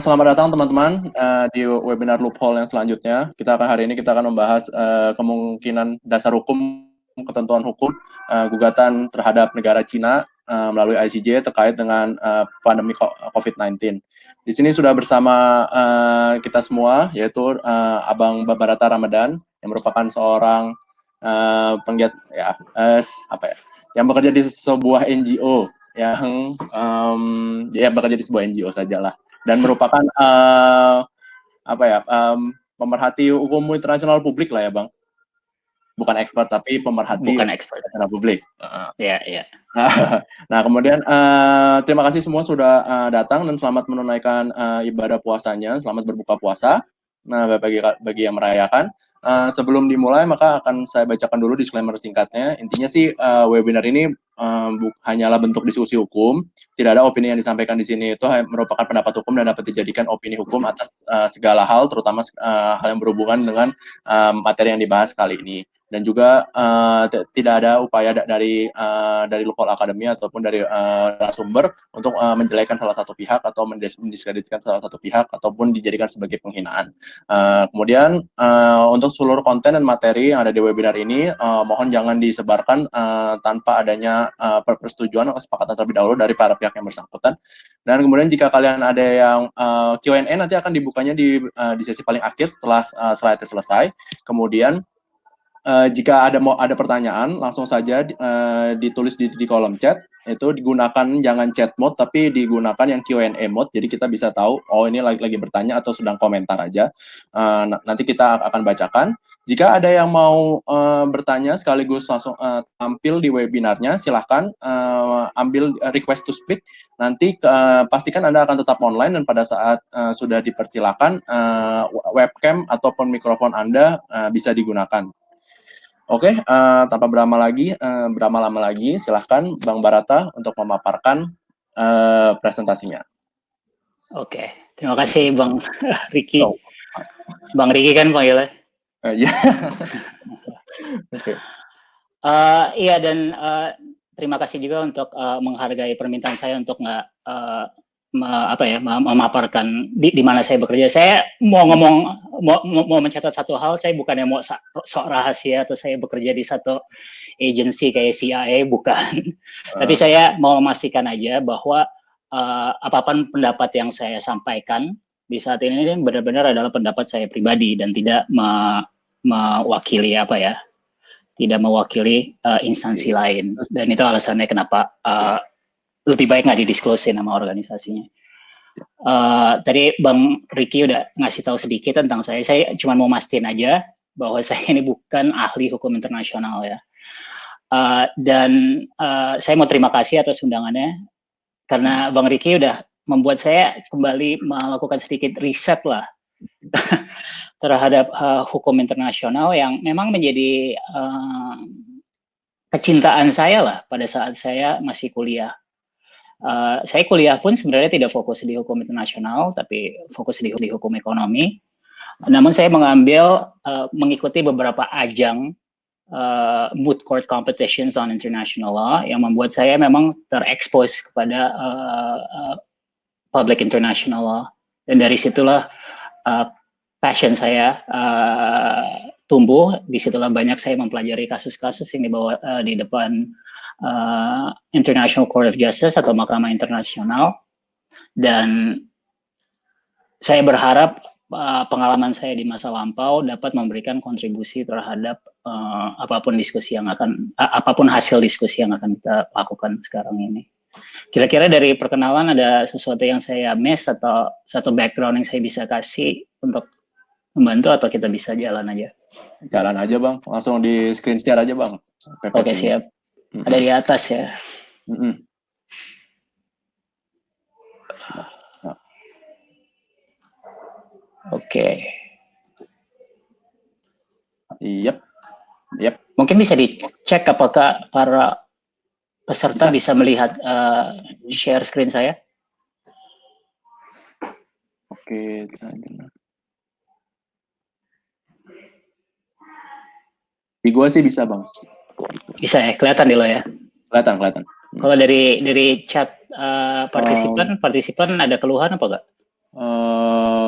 Selamat datang teman-teman di webinar Loophole yang selanjutnya. Hari ini kita akan membahas kemungkinan dasar hukum, ketentuan hukum, gugatan terhadap negara Cina melalui ICJ terkait dengan pandemi COVID-19. Di sini sudah bersama kita semua, yaitu Abang Barata Ramadan, yang merupakan seorang penggiat yang bekerja di sebuah NGO yang bekerja di sebuah NGO sajalah, dan merupakan pemerhati hukum internasional publik lah ya Bang, bukan expert tapi pemerhati internasional publik. Ya. Nah kemudian terima kasih semua sudah datang dan selamat menunaikan ibadah puasanya, selamat berbuka puasa. Nah bagi yang merayakan. Sebelum dimulai maka akan saya bacakan dulu disclaimer singkatnya. Intinya sih webinar ini hanyalah bentuk diskusi hukum. Tidak ada opini yang disampaikan di sini itu merupakan pendapat hukum dan dapat dijadikan opini hukum atas segala hal, terutama hal yang berhubungan dengan materi yang dibahas kali ini. Dan juga tidak ada upaya dari Loophole Academy ataupun dari sumber untuk menjelekan salah satu pihak atau mendiskreditkan salah satu pihak ataupun dijadikan sebagai penghinaan. Kemudian untuk seluruh konten dan materi yang ada di webinar ini mohon jangan disebarkan tanpa adanya persetujuan atau kesepakatan terlebih dahulu dari para pihak yang bersangkutan. Dan kemudian jika kalian ada yang Q&A nanti akan dibukanya di sesi paling akhir setelah slide selesai. Kemudian jika ada pertanyaan langsung saja ditulis di kolom chat. Itu digunakan jangan chat mode tapi digunakan yang Q&A mode, jadi kita bisa tahu oh ini lagi bertanya atau sedang komentar aja. Nanti kita akan bacakan. Jika ada yang mau bertanya sekaligus langsung tampil di webinarnya, silahkan ambil request to speak. Nanti pastikan Anda akan tetap online dan pada saat sudah dipersilakan webcam ataupun mikrofon Anda bisa digunakan. Oke, tanpa berlama-lama lagi, silahkan Bang Barata untuk memaparkan presentasinya. Oke, terima kasih Bang Riki. Bang Riki kan panggilnya? Iya. Oke. Iya, dan terima kasih juga untuk menghargai permintaan saya untuk memaparkan di mana saya bekerja. Saya mau mencatat satu hal, saya bukannya mau sok rahasia atau saya bekerja di satu agensi kayak CIA, bukan. Tapi saya mau memastikan aja bahwa apapun pendapat yang saya sampaikan di saat ini benar-benar adalah pendapat saya pribadi dan tidak mewakili tidak mewakili instansi lain. Dan itu alasannya kenapa lebih baik nggak didisclose nama organisasinya. Tadi Bang Riki udah ngasih tahu sedikit tentang saya. Saya cuma mau mastiin aja bahwa saya ini bukan ahli hukum internasional ya. Dan saya mau terima kasih atas undangannya karena Bang Riki udah membuat saya kembali melakukan sedikit riset lah terhadap hukum internasional yang memang menjadi kecintaan saya lah pada saat saya masih kuliah. Saya kuliah pun sebenarnya tidak fokus di hukum internasional, tapi fokus di hukum ekonomi. Namun saya mengikuti beberapa ajang moot court competitions on international law yang membuat saya memang terekspos kepada public international law. Dan dari situlah passion saya tumbuh. Disitulah banyak saya mempelajari kasus-kasus yang dibawa di depan International Court of Justice atau Mahkamah Internasional, dan saya berharap pengalaman saya di masa lampau dapat memberikan kontribusi terhadap apapun hasil diskusi yang akan kita lakukan sekarang ini. Kira-kira dari perkenalan ada sesuatu yang saya miss atau satu background yang saya bisa kasih untuk membantu, atau kita bisa jalan aja? Jalan aja Bang, langsung di screen share aja Bang. Oke, siap. Ada di atas ya. Oke. Yep. Mungkin bisa dicek apakah para peserta bisa melihat share screen saya. Oke. Di gua sih bisa Bang. Bisa ya, kelihatan di lo ya. Kelihatan. Kalau dari chat partisipan ada keluhan apa enggak?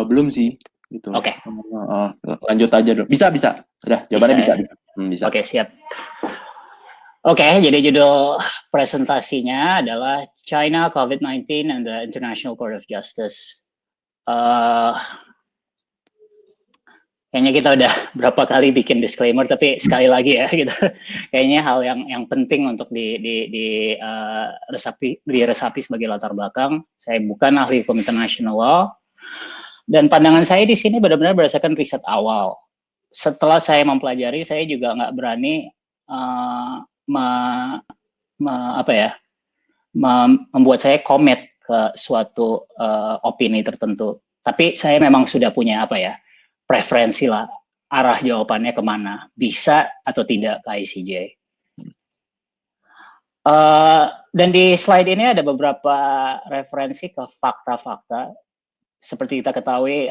Belum sih, gitu. Oke. Lanjut aja dulu. Bisa. Udah, jawabannya bisa. Ya? Bisa. Oke, siap. Oke, jadi judul presentasinya adalah China, COVID-19 and the International Court of Justice. Kayaknya kita udah berapa kali bikin disclaimer, tapi sekali lagi ya, gitu. Kayaknya hal yang penting untuk diresapi sebagai latar belakang. Saya bukan ahli hukum international law, dan pandangan saya di sini benar-benar berdasarkan riset awal. Setelah saya mempelajari, saya juga nggak berani membuat saya komit ke suatu opini tertentu. Tapi saya memang sudah punya preferensi lah, arah jawabannya kemana, bisa atau tidak ke ICJ. Dan di slide ini ada beberapa referensi ke fakta-fakta. Seperti kita ketahui,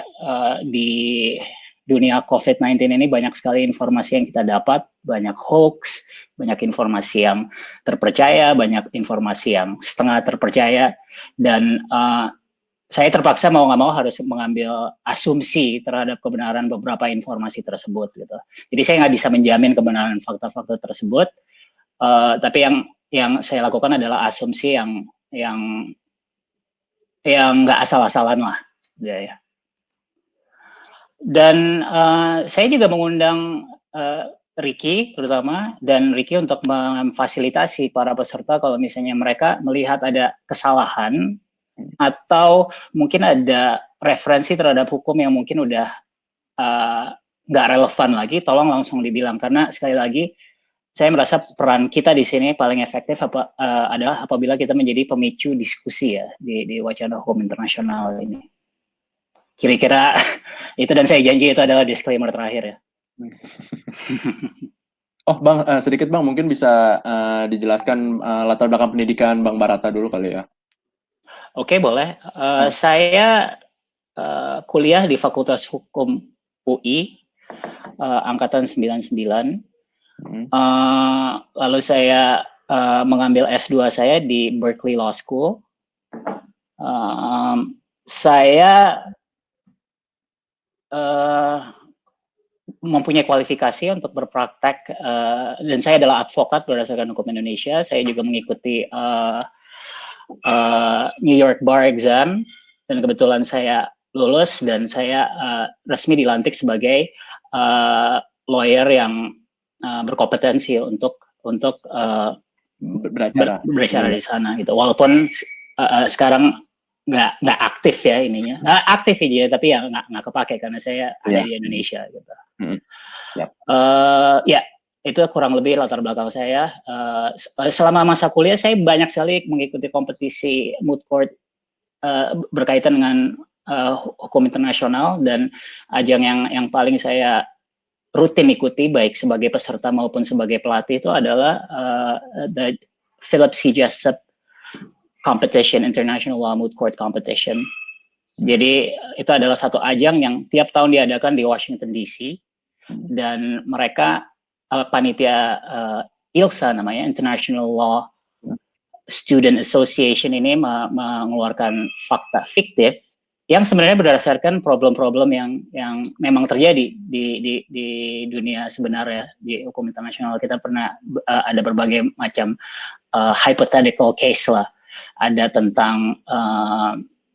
di dunia COVID-19 ini banyak sekali informasi yang kita dapat, banyak hoax, banyak informasi yang terpercaya, banyak informasi yang setengah terpercaya, dan saya terpaksa mau nggak mau harus mengambil asumsi terhadap kebenaran beberapa informasi tersebut, gitu. Jadi saya nggak bisa menjamin kebenaran fakta-fakta tersebut, tapi yang saya lakukan adalah asumsi yang nggak asal-asalan lah, ya. Dan saya juga mengundang Ricky terutama, dan Ricky untuk memfasilitasi para peserta kalau misalnya mereka melihat ada kesalahan atau mungkin ada referensi terhadap hukum yang mungkin udah nggak relevan lagi, tolong langsung dibilang, karena sekali lagi saya merasa peran kita di sini paling efektif adalah apabila kita menjadi pemicu diskusi ya di wacana hukum internasional ini. Kira-kira itu, dan saya janji itu adalah disclaimer terakhir ya. Oh Bang, sedikit Bang, mungkin bisa dijelaskan latar belakang pendidikan Bang Barata dulu kali ya. Oke, boleh. Saya kuliah di Fakultas Hukum UI, angkatan 99. Lalu saya mengambil S2 saya di Berkeley Law School. Saya mempunyai kualifikasi untuk berpraktek, dan saya adalah advokat berdasarkan hukum Indonesia. Saya juga mengikuti New York Bar Exam, dan kebetulan saya lulus, dan saya resmi dilantik sebagai lawyer yang berkompetensi untuk berbicara di sana, gitu. Walaupun sekarang nggak aktif ya ininya, aktif aja, tapi ya nggak kepake karena saya ada di Indonesia, gitu. Ya, itu kurang lebih latar belakang saya. Selama masa kuliah saya banyak sekali mengikuti kompetisi moot court berkaitan dengan hukum internasional, dan ajang yang paling saya rutin ikuti baik sebagai peserta maupun sebagai pelatih itu adalah the Philip C. Jessup Competition, International Law Moot Court Competition. Jadi itu adalah satu ajang yang tiap tahun diadakan di Washington DC, dan mereka panitia ILSA namanya, International Law Student Association, ini mengeluarkan fakta fiktif yang sebenarnya berdasarkan problem-problem yang memang terjadi di dunia sebenarnya. Di hukum internasional kita pernah ada berbagai macam hypothetical case lah. Ada tentang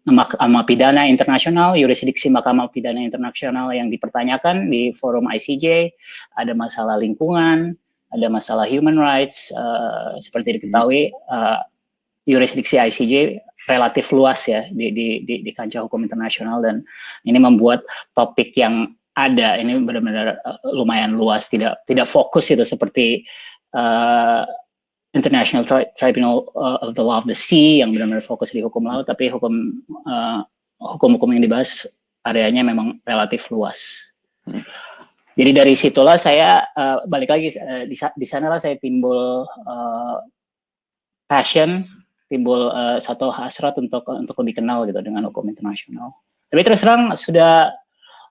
Mahkamah Pidana Internasional, yurisdiksi Mahkamah Pidana Internasional yang dipertanyakan di forum ICJ, ada masalah lingkungan, ada masalah human rights, seperti diketahui, yurisdiksi ICJ relatif luas ya di kancah hukum internasional, dan ini membuat topik yang ada ini benar-benar lumayan luas, tidak fokus itu seperti International Tribunal of the Law of the Sea yang benar-benar fokus di hukum laut, tapi hukum-hukum yang dibahas areanya memang relatif luas. Jadi dari situlah saya balik lagi di sanalah saya timbul passion, timbul satu hasrat untuk lebih kenal gitu dengan hukum internasional. Tapi terus terang sudah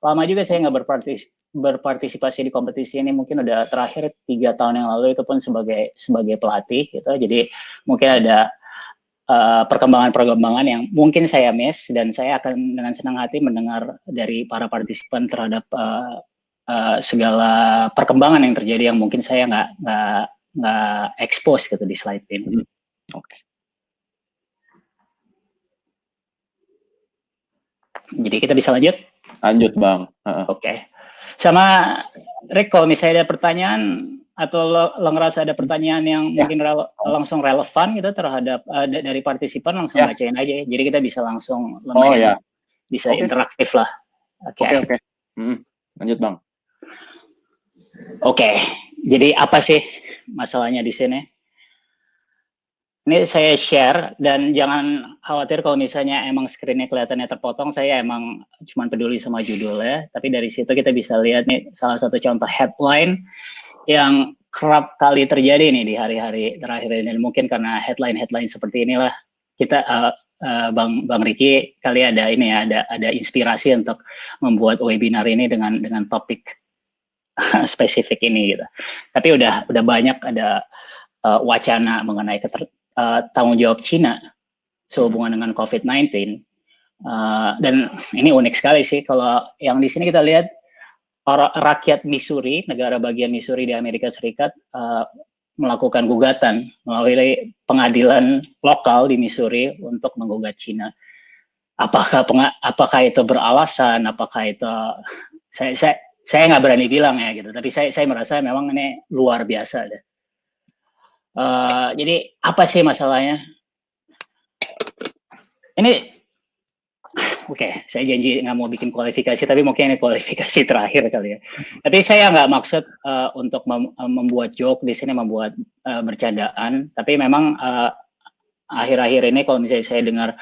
lama juga saya nggak berpartisipasi di kompetisi ini, mungkin udah terakhir 3 tahun yang lalu, itu pun sebagai pelatih gitu. Jadi mungkin ada perkembangan-perkembangan yang mungkin saya miss, dan saya akan dengan senang hati mendengar dari para partisipan terhadap segala perkembangan yang terjadi yang mungkin saya nggak expose gitu di slide ini. Oke. Jadi kita bisa lanjut? Lanjut Bang. Oke. Sama Rick, kalau misalnya ada pertanyaan atau lo ngerasa ada pertanyaan yang mungkin langsung relevan gitu terhadap dari partisipan, langsung bacain aja. Jadi kita bisa langsung lumayan bisa interaktif lah. Oke. Lanjut Bang. Oke. Jadi apa sih masalahnya di sini? Ini saya share, dan jangan khawatir kalau misalnya emang screen-nya kelihatannya terpotong, saya emang cuma peduli sama judulnya, tapi dari situ kita bisa lihat nih salah satu contoh headline yang kerap kali terjadi nih di hari-hari terakhir ini. Mungkin karena headline-headline seperti inilah kita Bang Ricky kali ada ini ya, ada inspirasi untuk membuat webinar ini dengan topik spesifik ini gitu. Tapi udah banyak ada wacana mengenai tanggung jawab Cina sehubungan dengan COVID-19, dan ini unik sekali sih kalau yang di sini kita lihat rakyat Missouri, negara bagian Missouri di Amerika Serikat, melakukan gugatan melalui pengadilan lokal di Missouri untuk menggugat Cina. Apakah itu beralasan? Apakah itu saya nggak berani bilang ya gitu, tapi saya merasa memang ini luar biasa deh. Jadi apa sih masalahnya? Ini, oke, saya janji nggak mau bikin kualifikasi, tapi mungkin ini kualifikasi terakhir kali ya. Tapi saya nggak maksud untuk membuat joke di sini, membuat bercandaan. Tapi memang akhir-akhir ini kalau misalnya saya dengar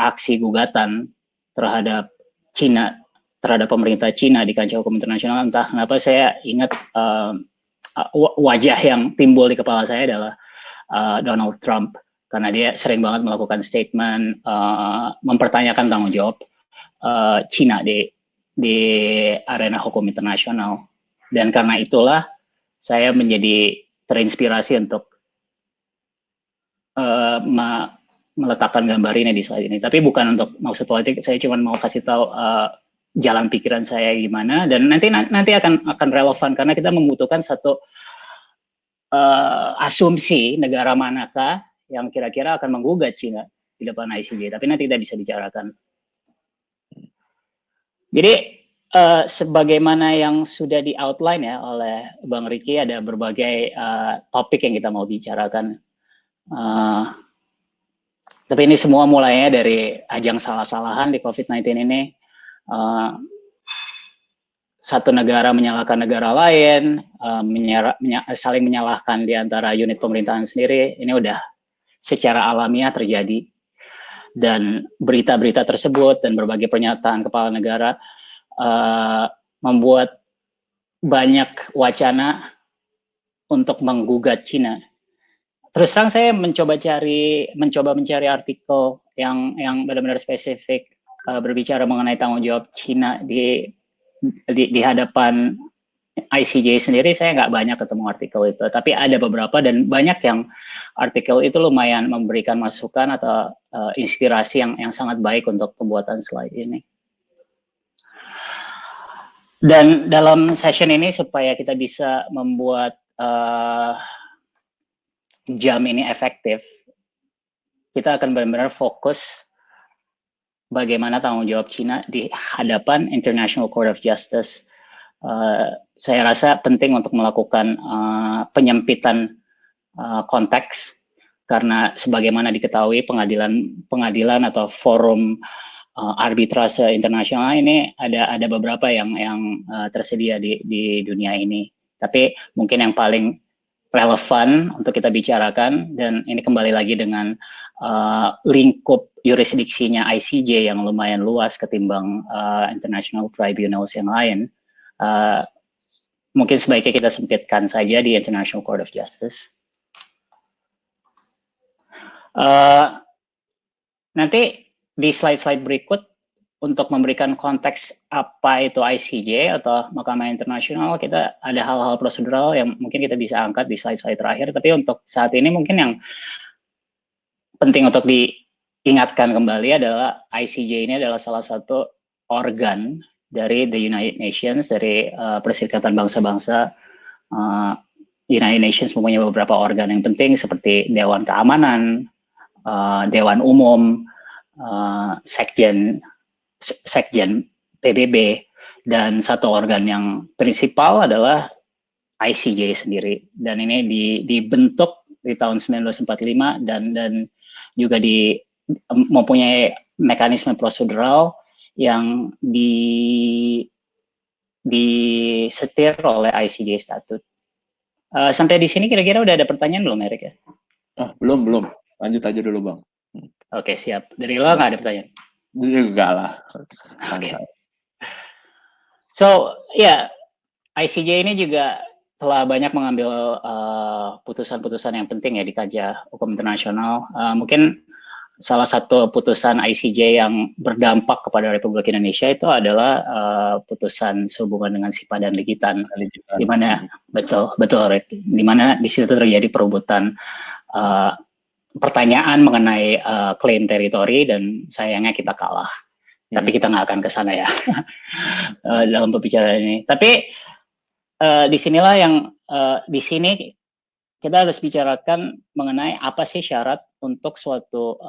aksi gugatan terhadap Cina, terhadap pemerintah Cina di kancah hukum internasional, entah kenapa saya ingat wajah yang timbul di kepala saya adalah Donald Trump, karena dia sering banget melakukan statement mempertanyakan tanggung jawab Cina di arena hukum internasional, dan karena itulah saya menjadi terinspirasi untuk meletakkan gambar ini di slide ini. Tapi bukan untuk maksud politik, saya cuma mau kasih tahu jalan pikiran saya gimana, dan nanti akan relevan karena kita membutuhkan satu asumsi negara manakah yang kira-kira akan menggugat Cina di depan ICJ, tapi nanti kita bisa bicarakan. Jadi sebagaimana yang sudah di outline ya oleh Bang Ricky, ada berbagai topik yang kita mau bicarakan. Tapi ini semua mulainya dari ajang salah-salahan di COVID-19 ini. Satu negara menyalahkan negara lain, saling menyalahkan di antara unit pemerintahan sendiri, ini udah secara alamiah terjadi. Dan berita-berita tersebut dan berbagai pernyataan kepala negara membuat banyak wacana untuk menggugat Cina. Terus terang saya mencoba mencari artikel yang benar-benar spesifik berbicara mengenai tanggung jawab Cina di hadapan ICJ sendiri. Saya nggak banyak ketemu artikel itu, tapi ada beberapa, dan banyak yang artikel itu lumayan memberikan masukan atau inspirasi yang sangat baik untuk pembuatan slide ini. Dan dalam session ini, supaya kita bisa membuat jam ini efektif, kita akan benar-benar fokus bagaimana tanggung jawab Cina di hadapan International Court of Justice. Saya rasa penting untuk melakukan penyempitan konteks, karena sebagaimana diketahui pengadilan atau forum arbitrase internasional ini ada beberapa yang tersedia di dunia ini. Tapi mungkin yang paling relevan untuk kita bicarakan, dan ini kembali lagi dengan lingkup yurisdiksinya ICJ yang lumayan luas ketimbang international tribunals yang lain, mungkin sebaiknya kita sempitkan saja di International Court of Justice. Nanti di slide-slide berikut, untuk memberikan konteks apa itu ICJ atau Mahkamah Internasional, kita ada hal-hal prosedural yang mungkin kita bisa angkat di slide-slide terakhir. Tapi untuk saat ini mungkin yang penting untuk diingatkan kembali adalah ICJ ini adalah salah satu organ dari the United Nations, dari Perserikatan Bangsa-Bangsa. United Nations mempunyai beberapa organ yang penting seperti Dewan Keamanan, Dewan Umum, Sekjen PBB, dan satu organ yang prinsipal adalah ICJ sendiri. Dan ini dibentuk di tahun 1945 dan juga mempunyai mekanisme prosedural yang disetir oleh ICJ Statute. Sampai di sini kira-kira udah ada pertanyaan belum, Erik ya? Belum. Lanjut aja dulu, Bang. Oke, siap. Dari lo nggak ada pertanyaan? Enggak lah. Okay. So, ICJ ini juga telah banyak mengambil putusan-putusan yang penting ya di kancah hukum internasional. Mungkin salah satu putusan ICJ yang berdampak kepada Republik Indonesia itu adalah putusan sehubungan dengan SIPA dan Ligitan, di mana betul, Rick, di mana di situ terjadi perebutan pertanyaan mengenai klaim teritori dan sayangnya kita kalah. Tapi kita nggak akan ke sana ya dalam pembicaraan ini. Tapi disinilah yang di sini kita harus bicarakan mengenai apa sih syarat untuk suatu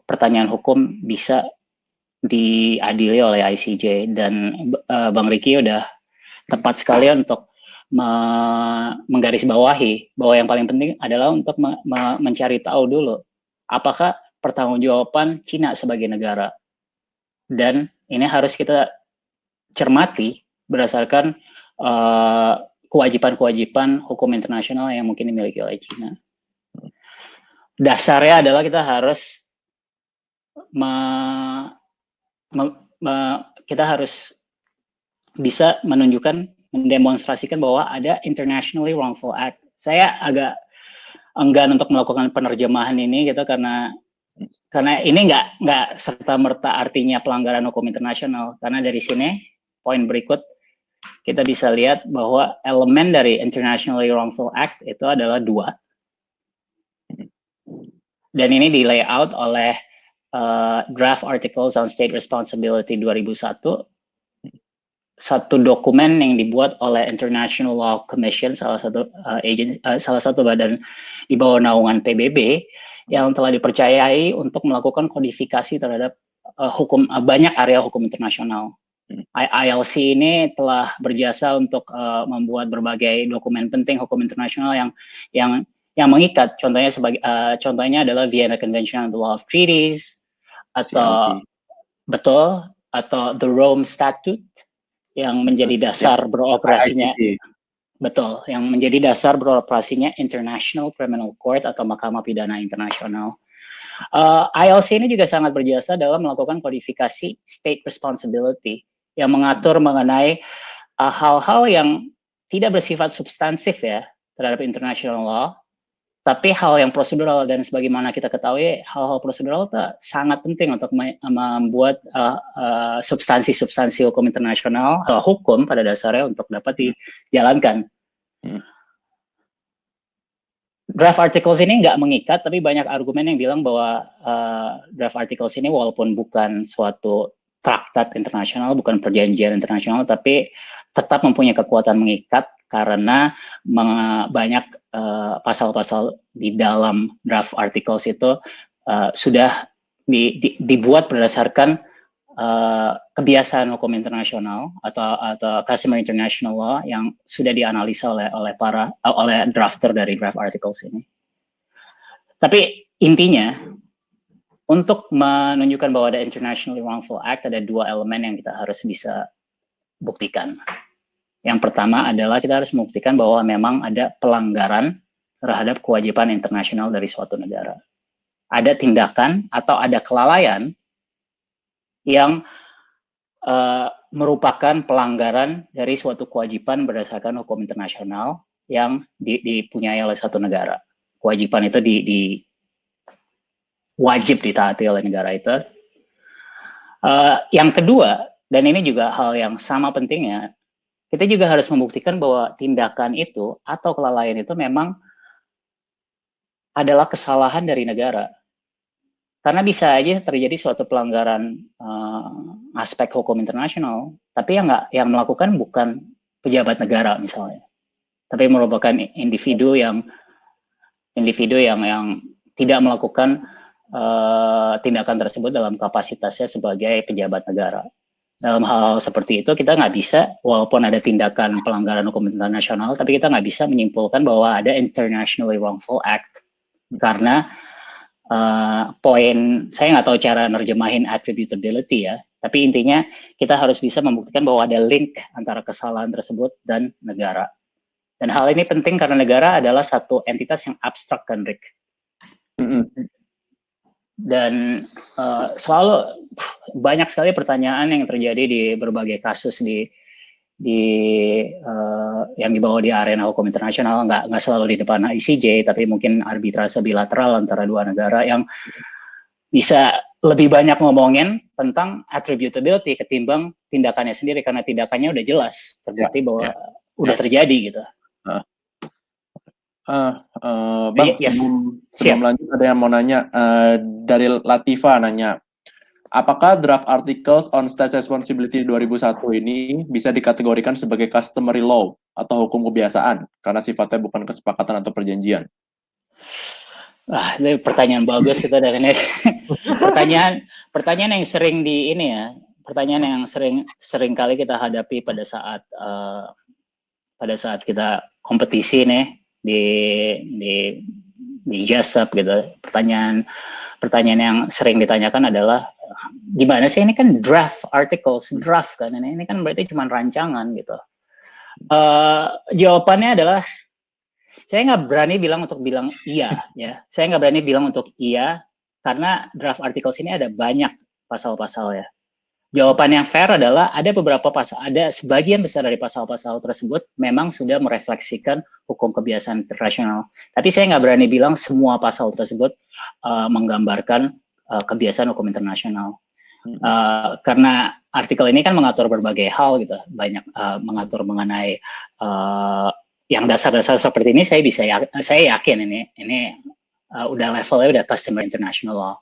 pertanyaan hukum bisa diadili oleh ICJ, dan Bang Riki udah tepat sekali untuk menggarisbawahi bahwa yang paling penting adalah untuk mencari tahu dulu apakah pertanggungjawaban Cina sebagai negara, dan ini harus kita cermati berdasarkan kewajiban-kewajiban hukum internasional yang mungkin dimiliki oleh China. Dasarnya adalah kita harus kita harus bisa mendemonstrasikan bahwa ada internationally wrongful act. Saya agak enggan untuk melakukan penerjemahan ini gitu karena ini nggak serta-merta artinya pelanggaran hukum internasional, karena dari sini poin berikut kita bisa lihat bahwa elemen dari internationally wrongful act itu adalah 2. Dan ini di layout oleh Draft Articles on State Responsibility 2001, satu dokumen yang dibuat oleh International Law Commission, salah satu badan di bawah naungan PBB yang telah dipercayai untuk melakukan kodifikasi terhadap banyak area hukum internasional. ILC ini telah berjasa untuk membuat berbagai dokumen penting hukum internasional yang mengikat. Contohnya adalah Vienna Convention on the Law of Treaties, atau atau the Rome Statute yang menjadi dasar beroperasinya. Yang menjadi dasar beroperasinya International Criminal Court atau Mahkamah Pidana Internasional. ILC ini juga sangat berjasa dalam melakukan kodifikasi state responsibility yang mengatur mengenai hal-hal yang tidak bersifat substansif ya terhadap international law, tapi hal yang prosedural. Dan sebagaimana kita ketahui, hal-hal prosedural itu sangat penting untuk membuat substansi-substansi hukum internasional, hukum pada dasarnya untuk dapat dijalankan. Draft articles ini nggak mengikat, tapi banyak argumen yang bilang bahwa draft articles ini walaupun bukan suatu traktat internasional, bukan perjanjian internasional, tapi tetap mempunyai kekuatan mengikat karena banyak pasal-pasal di dalam draft articles itu sudah dibuat berdasarkan kebiasaan hukum internasional atau customary international law yang sudah dianalisa oleh drafter dari draft articles ini. Tapi intinya, untuk menunjukkan bahwa ada internationally wrongful act, ada 2 elemen yang kita harus bisa buktikan. Yang pertama adalah kita harus membuktikan bahwa memang ada pelanggaran terhadap kewajiban internasional dari suatu negara. Ada tindakan atau ada kelalaian yang merupakan pelanggaran dari suatu kewajiban berdasarkan hukum internasional yang dipunyai oleh satu negara. Kewajiban itu wajib ditaati oleh negara itu. Yang kedua, dan ini juga hal yang sama pentingnya, kita juga harus membuktikan bahwa tindakan itu atau kelalaian itu memang adalah kesalahan dari negara. Karena bisa aja terjadi suatu pelanggaran aspek hukum internasional, tapi yang melakukan bukan pejabat negara misalnya, tapi merupakan individu yang tidak melakukan tindakan tersebut dalam kapasitasnya sebagai pejabat negara. Dalam hal seperti itu kita nggak bisa, walaupun ada tindakan pelanggaran hukum internasional, tapi kita nggak bisa menyimpulkan bahwa ada internationally wrongful act karena poin, saya nggak tahu cara nerjemahin attributability ya, tapi intinya kita harus bisa membuktikan bahwa ada link antara kesalahan tersebut dan negara. Dan hal ini penting karena negara adalah satu entitas yang abstrak kan, Rick. Dan selalu banyak sekali pertanyaan yang terjadi di berbagai kasus yang dibawa di arena hukum internasional, nggak selalu di depan ICJ, tapi mungkin arbitrase bilateral antara dua negara yang bisa lebih banyak ngomongin tentang attributability ketimbang tindakannya sendiri, karena tindakannya udah jelas terbukti bahwa udah terjadi gitu. Bang, sebelum lanjut ada yang mau nanya, dari Latifa nanya, apakah draft articles on state responsibility 2001 ini bisa dikategorikan sebagai customary law atau hukum kebiasaan karena sifatnya bukan kesepakatan atau perjanjian? Ini pertanyaan bagus kita dari ini. pertanyaan yang sering pertanyaan yang sering kali kita hadapi pada saat kita kompetisi nih di JASAP gitu. Pertanyaan yang sering ditanyakan adalah gimana sih, ini kan draft articles, draft kan, ini kan berarti cuma rancangan gitu. Jawabannya adalah saya nggak berani bilang iya ya. Saya nggak berani bilang untuk iya karena draft articles ini ada banyak pasal-pasal ya. Jawaban yang fair adalah ada beberapa pasal, ada sebagian besar dari pasal-pasal tersebut memang sudah merefleksikan hukum kebiasaan internasional. Tapi saya nggak berani bilang semua pasal tersebut menggambarkan kebiasaan hukum internasional. Karena artikel ini kan mengatur berbagai hal gitu, banyak mengatur mengenai yang dasar-dasar seperti ini. Saya yakin ini udah levelnya udah customary international law,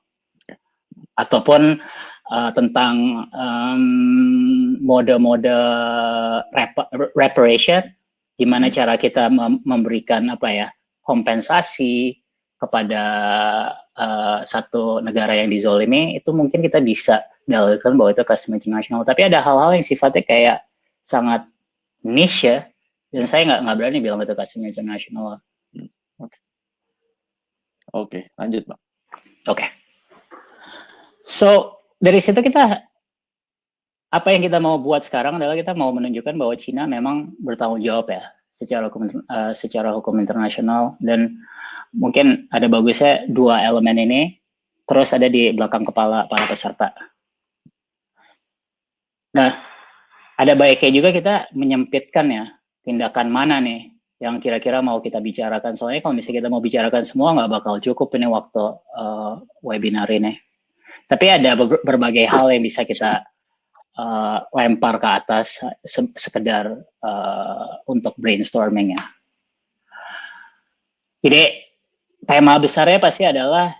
ataupun tentang mode-mode reparation, gimana cara kita memberikan kompensasi kepada satu negara yang dizolimi, itu mungkin kita bisa dalilkan bahwa itu customary international. Tapi ada hal-hal yang sifatnya kayak sangat niche ya, dan saya nggak berani bilang itu customary international. Oke, lanjut Bang. Oke. So dari situ apa yang kita mau buat sekarang adalah kita mau menunjukkan bahwa Cina memang bertanggung jawab ya secara hukum internasional, dan mungkin ada bagusnya dua elemen ini terus ada di belakang kepala para peserta. Nah, ada baiknya juga kita menyempitkan ya tindakan mana nih yang kira-kira mau kita bicarakan. Soalnya kalau misalnya kita mau bicarakan semua nggak bakal cukup ini waktu webinar ini. Tapi ada berbagai hal yang bisa kita lempar ke atas sekedar untuk brainstorming ya. Jadi tema besarnya pasti adalah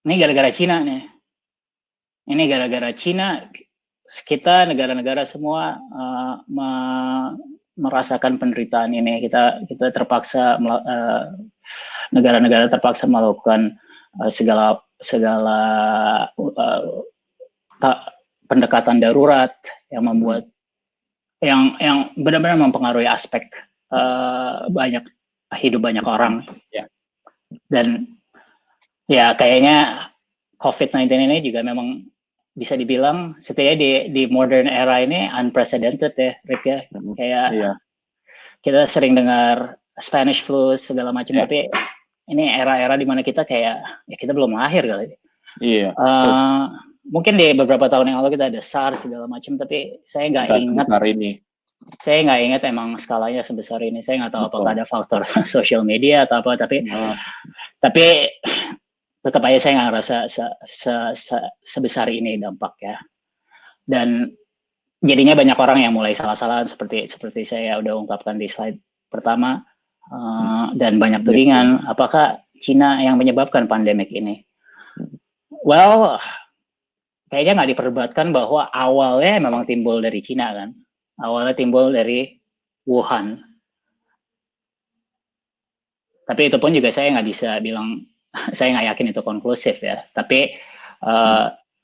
ini gara-gara Cina nih. Ini gara-gara Cina kita negara-negara semua merasakan penderitaan ini. Kita terpaksa negara-negara terpaksa melakukan segala pendekatan darurat yang membuat yang benar-benar mempengaruhi aspek hidup banyak orang. Dan ya kayaknya COVID-19 ini juga memang bisa dibilang setidaknya di modern era ini unprecedented ya, Rick ya. Kayak kita sering dengar Spanish flu segala macam, tapi ini era-era di mana kita kayak kita belum lahir kali. Mungkin di beberapa tahun yang lalu kita ada SARS segala macam, tapi saya nggak ingat. Saya nggak ingat emang skalanya sebesar ini. Saya nggak tahu apakah ada faktor sosial media atau apa, tapi tetap aja saya nggak ngerasa sebesar ini dampaknya. Dan jadinya banyak orang yang mulai salah-salahan seperti saya udah ungkapkan di slide pertama, dan banyak tudingan. Apakah Cina yang menyebabkan pandemik ini? Well, kayaknya nggak diperdebatkan bahwa awalnya memang timbul dari Cina kan. Awalnya timbul dari Wuhan. Tapi itu pun juga saya nggak bisa bilang, saya nggak yakin itu konklusif ya. Tapi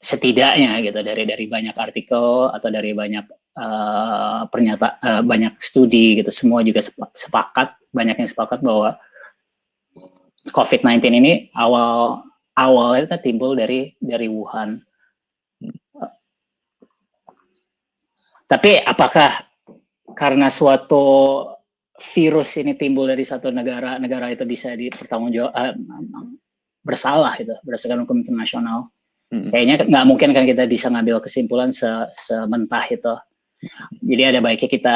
setidaknya gitu dari banyak artikel atau dari banyak banyak studi gitu, semua juga sepakat, banyak yang sepakat bahwa COVID-19 ini awalnya timbul dari Wuhan. Tapi apakah karena suatu virus ini timbul dari satu negara itu bisa dipertanggungjawab bersalah itu berdasarkan hukum internasional? Kayaknya nggak mungkin kan kita bisa ngambil kesimpulan sementah itu. Jadi ada baiknya kita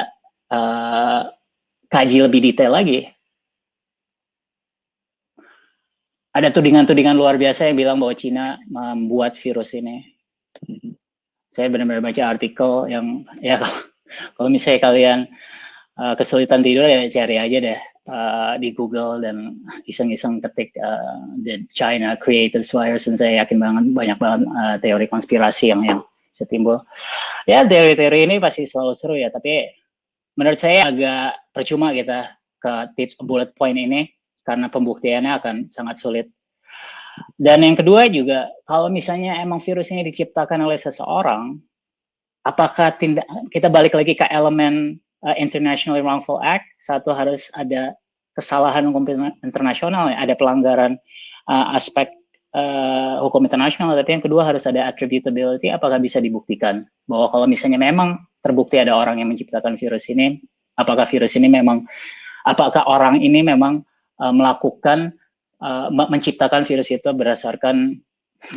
kaji lebih detail lagi. Ada tudingan-tudingan luar biasa yang bilang bahwa Cina membuat virus ini. Saya benar-benar baca artikel yang ya kalau misalnya kalian kesulitan tidur ya cari aja deh di Google dan iseng-iseng ketik the China created virus, dan saya yakin banyak banget teori konspirasi yang bisa timbul. Ya teori-teori ini pasti selalu seru ya, tapi menurut saya agak percuma kita ke tips bullet point ini karena pembuktiannya akan sangat sulit. Dan yang kedua juga, kalau misalnya emang virus ini diciptakan oleh seseorang, apakah kita balik lagi ke elemen International Wrongful Act? Satu, harus ada kesalahan hukum internasional, ada pelanggaran aspek hukum internasional, tapi yang kedua harus ada attributability. Apakah bisa dibuktikan bahwa kalau misalnya memang terbukti ada orang yang menciptakan virus ini, apakah orang ini memang menciptakan virus itu berdasarkan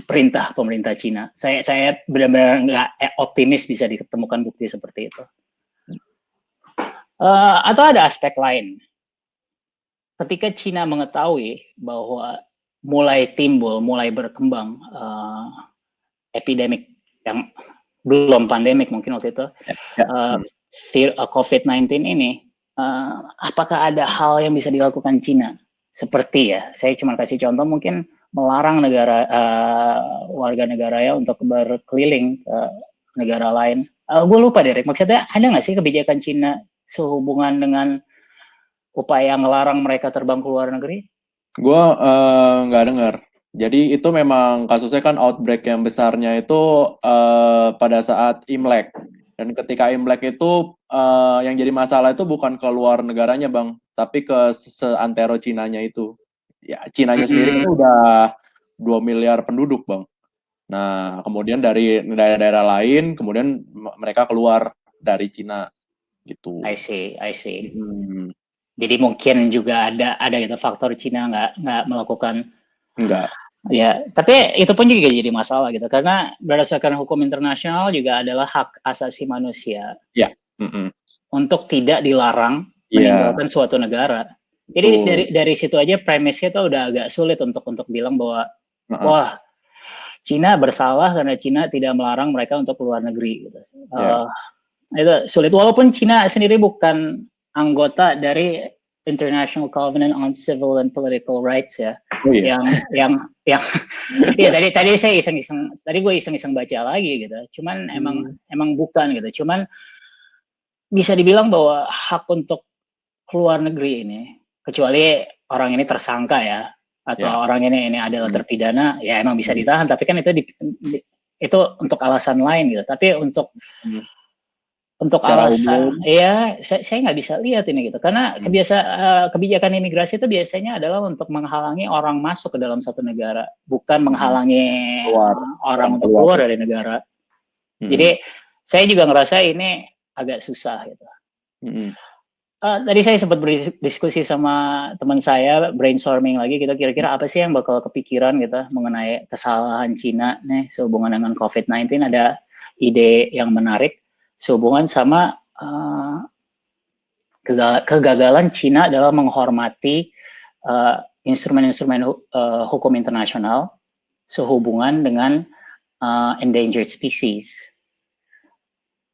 perintah pemerintah Cina? Saya benar-benar nggak optimis bisa ditemukan bukti seperti itu. Atau ada aspek lain. Ketika Cina mengetahui bahwa mulai berkembang epidemik yang belum pandemik mungkin waktu itu, COVID-19 ini, apakah ada hal yang bisa dilakukan Cina? Seperti ya, saya cuma kasih contoh, mungkin melarang warga negaranya untuk berkeliling ke negara lain. Gue lupa Derek, maksudnya ada nggak sih kebijakan Cina sehubungan dengan upaya ngelarang mereka terbang ke luar negeri? Gue nggak dengar. Jadi itu memang kasusnya kan outbreak yang besarnya itu pada saat Imlek. Dan ketika Imlek itu yang jadi masalah itu bukan ke luar negaranya Bang, tapi ke seantero Cinanya itu. Ya, Cinanya sendiri kan udah 2 miliar penduduk Bang. Nah, kemudian dari daerah-daerah lain, kemudian mereka keluar dari Cina gitu. I see. Jadi mungkin juga ada gitu faktor Cina nggak melakukan. Enggak. Ya, tapi itu pun juga jadi masalah gitu, karena berdasarkan hukum internasional juga adalah hak asasi manusia untuk tidak dilarang meninggalkan suatu negara. Jadi dari situ aja premisnya tuh udah agak sulit untuk bilang bahwa wah, Cina bersalah karena Cina tidak melarang mereka untuk keluar negeri gitu. Itu sulit, walaupun Cina sendiri bukan anggota dari International Covenant on Civil and Political Rights ya. Yang ya tadi saya gue iseng baca lagi gitu. Cuman emang bukan gitu. Cuman bisa dibilang bahwa hak untuk keluar negeri ini, kecuali orang ini tersangka ya, atau orang ini adalah terpidana, ya emang bisa ditahan. Tapi kan itu untuk alasan lain gitu. Tapi untuk alasan, ya saya nggak bisa lihat ini gitu, karena kebijakan imigrasi itu biasanya adalah untuk menghalangi orang masuk ke dalam satu negara, bukan menghalangi orang untuk keluar dari negara. Jadi saya juga ngerasa ini agak susah gitu. Tadi saya sempat berdiskusi sama teman saya, brainstorming lagi gitu, kira-kira apa sih yang bakal kepikiran gitu mengenai kesalahan Cina nih sehubungan dengan COVID-19. Ada ide yang menarik sehubungan sama kegagalan Cina dalam menghormati instrumen-instrumen hukum internasional sehubungan dengan endangered species.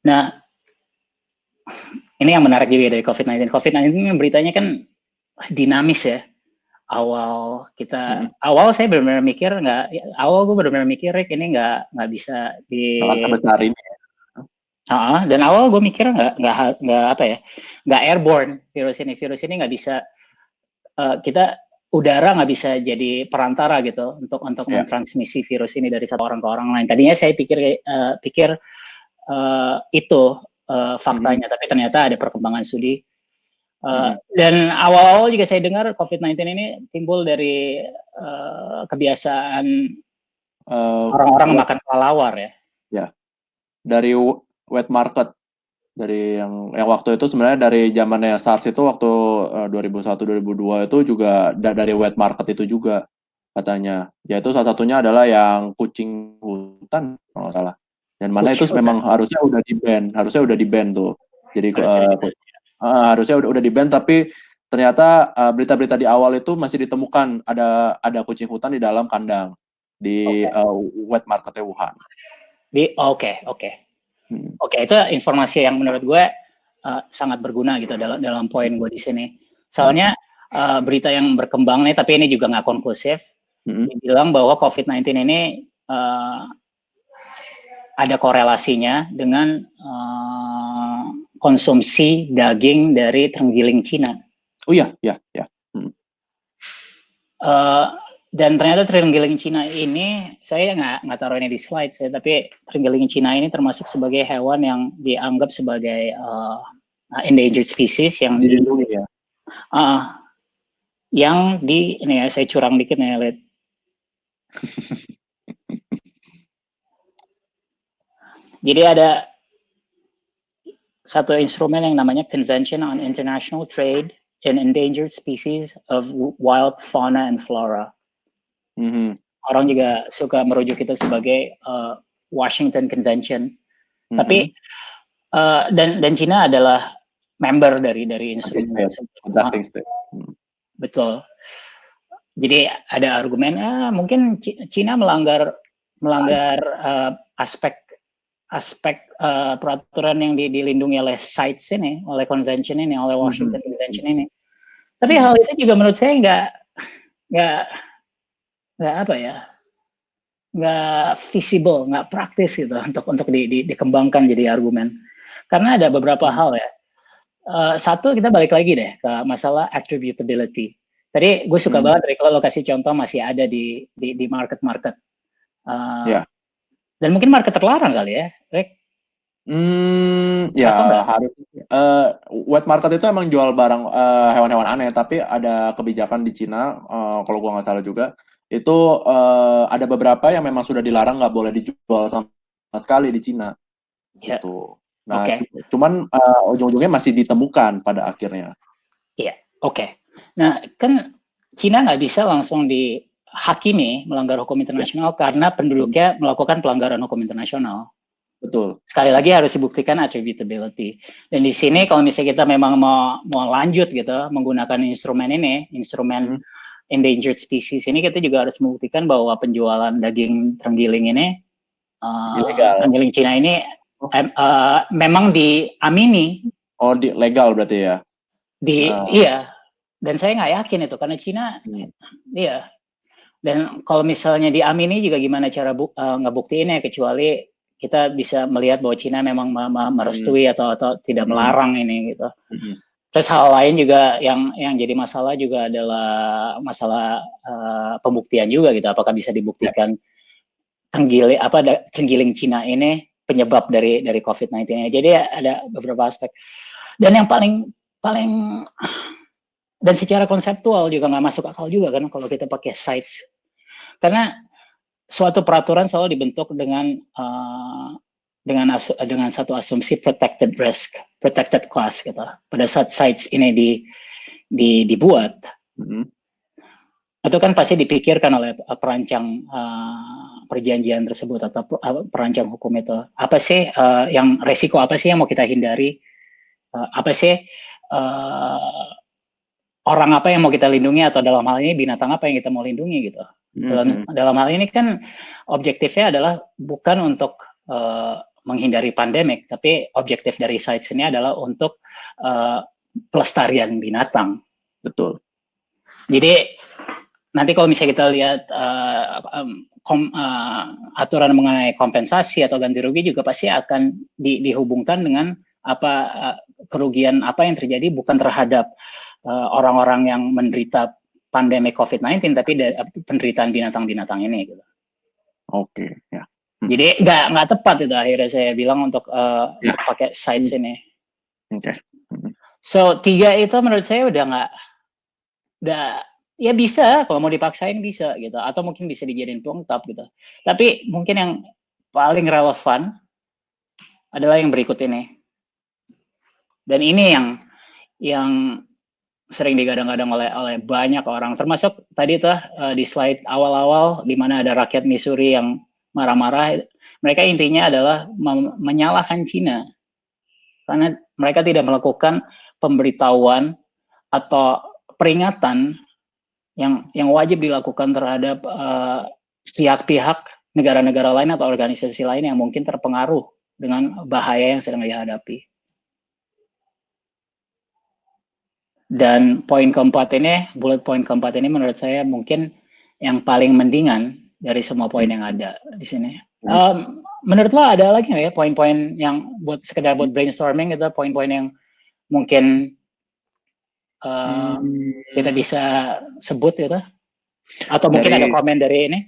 Nah, ini yang menarik juga dari COVID-19. COVID-19 beritanya kan dinamis ya. awal saya benar-benar mikir gue benar-benar mikir Rick, ini nggak bisa di sebesar ini. Dan awal gue mikir nggak airborne virus ini nggak bisa kita udara nggak bisa jadi perantara gitu untuk mentransmisi virus ini dari satu orang ke orang lain. Tadinya saya pikir itu faktanya, tapi ternyata ada perkembangan studi. Dan awal-awal juga saya dengar COVID-19 ini timbul dari kebiasaan orang-orang makan kelelawar ya. Ya, dari wet market, dari yang waktu itu sebenarnya dari zamannya SARS itu waktu 2001-2002 itu juga dari wet market itu juga katanya. Yaitu salah satunya adalah yang kucing hutan kalau nggak salah. Dan mana itu memang harusnya udah di ban tuh. Jadi harusnya udah di ban, tapi ternyata berita-berita di awal itu masih ditemukan ada kucing hutan di dalam kandang di wet marketnya Wuhan. Oke, itu informasi yang menurut gue sangat berguna gitu dalam poin gue di sini. Soalnya berita yang berkembang nih, tapi ini juga nggak konklusif, dibilang bahwa COVID-19 ini ada korelasinya dengan konsumsi daging dari terenggiling Cina. Oh iya. Dan ternyata terenggiling Cina ini, saya nggak taruh ini di slide saya, tapi terenggiling Cina ini termasuk sebagai hewan yang dianggap sebagai endangered species yang dilindungi ya. Yang ini ya, saya curang dikit nih, lihat. Jadi ada satu instrumen yang namanya Convention on International Trade in Endangered Species of Wild Fauna and Flora. Orang juga suka merujuk itu sebagai Washington Convention. Tapi dan Cina adalah member dari instrumen tersebut. Betul. Jadi ada argumen mungkin Cina melanggar aspek peraturan yang dilindungi oleh CITES ini, oleh convention ini, oleh Washington Convention ini. Tapi hal itu juga menurut saya nggak visible, nggak praktis gitu untuk dikembangkan jadi argumen. Karena ada beberapa hal ya. Satu, kita balik lagi deh ke masalah attributability. Tadi gue suka banget dari kalau lo kasih contoh masih ada di market. Dan mungkin market terlarang kali ya, Rick? Harus. Wet market itu emang jual barang hewan-hewan aneh, tapi ada kebijakan di Cina, kalau gua nggak salah juga, itu ada beberapa yang memang sudah dilarang, nggak boleh dijual sama sekali di Cina. Gitu. Nah, cuman ujung-ujungnya masih ditemukan pada akhirnya. Iya, oke. Nah, kan Cina nggak bisa langsung dihakimi melanggar hukum internasional karena penduduknya melakukan pelanggaran hukum internasional. Betul. Sekali lagi harus dibuktikan attributability. Dan di sini kalau misalnya kita memang mau lanjut gitu menggunakan instrumen endangered species ini, kita juga harus membuktikan bahwa penjualan daging terenggiling ini ilegal. Terenggiling Cina ini memang diamini. Legal berarti ya? Iya. Dan saya nggak yakin itu karena Cina, iya. Dan kalau misalnya diamini juga gimana cara ngebuktiinnya, kecuali kita bisa melihat bahwa Cina memang merestui atau tidak melarang ini gitu. Terus hal lain juga yang jadi masalah juga adalah masalah pembuktian juga gitu. Apakah bisa dibuktikan terenggiling Cina ini penyebab dari COVID-19 ini. Jadi ada beberapa aspek. Dan yang paling dan secara konseptual juga nggak masuk akal juga kan kalau kita pakai CITES. Karena suatu peraturan selalu dibentuk dengan satu asumsi protected risk, protected class gitu. Pada saat CITES ini dibuat, itu kan pasti dipikirkan oleh perancang perjanjian tersebut atau perancang hukum itu. Apa sih yang resiko apa sih yang mau kita hindari? Apa sih orang apa yang mau kita lindungi, atau dalam hal ini binatang apa yang kita mau lindungi gitu. Dalam hal ini kan objektifnya adalah bukan untuk menghindari pandemik, tapi objektif dari CITES ini adalah untuk pelestarian binatang. Betul. Jadi nanti kalau misalnya kita lihat aturan mengenai kompensasi atau ganti rugi juga pasti akan dihubungkan dengan kerugian apa yang terjadi bukan terhadap orang-orang yang menderita pandemi COVID-19, tapi penderitaan binatang-binatang ini. Gitu. Oke, ya. Jadi nggak tepat itu akhirnya saya bilang untuk pakai sites ini. Oke. So 3 itu menurut saya udah ya bisa kalau mau dipaksain bisa gitu, atau mungkin bisa dijadiin pelengkap gitu. Tapi mungkin yang paling relevan adalah yang berikut ini. Dan ini yang sering digadang-gadang oleh banyak orang, termasuk tadi tuh di slide awal-awal di mana ada rakyat Missouri yang marah-marah. Mereka intinya adalah menyalahkan Cina karena mereka tidak melakukan pemberitahuan atau peringatan yang wajib dilakukan terhadap pihak-pihak negara-negara lain atau organisasi lain yang mungkin terpengaruh dengan bahaya yang sedang dihadapi. Dan bullet point keempat ini menurut saya mungkin yang paling mendingan dari semua poin yang ada di sini. Menurut lo ada lagi nggak ya poin-poin yang sekedar buat brainstorming gitu, poin-poin yang mungkin kita bisa sebut gitu? Atau mungkin ada komen dari ini?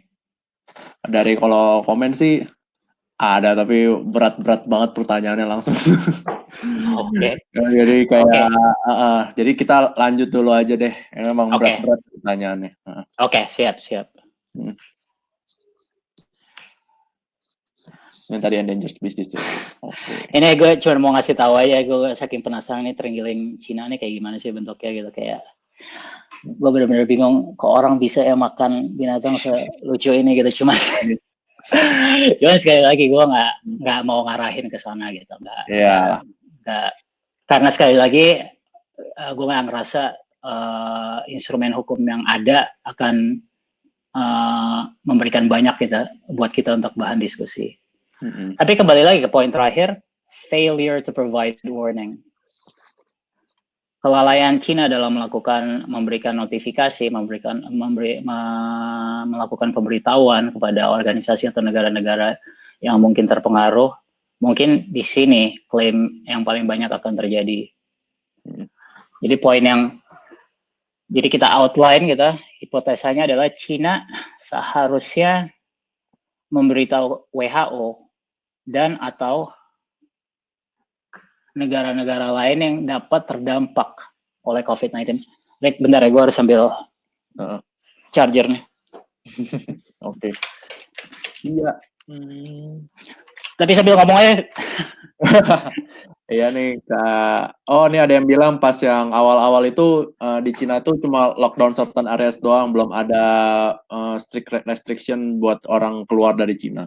Dari kalau komen sih ada, tapi berat-berat banget pertanyaannya langsung. Oke. Jadi kayak jadi kita lanjut dulu aja deh. Emang berat-berat pertanyaannya. Oke, siap. Yang tadi endangered species. Ini gue cuma mau ngasih tahu aja, gue saking penasaran nih terenggiling Cina nih kayak gimana sih bentuknya gitu, kayak gue benar-benar bingung kok orang bisa ya makan binatang selucu ini gitu. Cuman sekali lagi gue nggak mau ngarahin ke sana gitu, nggak karena sekali lagi gue nggak ngerasa instrumen hukum yang ada akan memberikan banyak gitu buat kita untuk bahan diskusi. Tapi kembali lagi ke poin terakhir, failure to provide warning. Kelalaian Cina dalam memberikan notifikasi, melakukan pemberitahuan kepada organisasi atau negara-negara yang mungkin terpengaruh, mungkin di sini klaim yang paling banyak akan terjadi. Jadi jadi kita outline gitu, hipotesanya adalah Cina seharusnya memberitahu WHO dan atau negara-negara lain yang dapat terdampak oleh COVID-19. Rick, bentar ya, gue harus sambil charger nih. Oke. Iya. Tapi sambil ngomong aja. Iya nih, ini ada yang bilang pas yang awal-awal itu di Cina tuh cuma lockdown certain areas doang, belum ada strict restriction buat orang keluar dari Cina.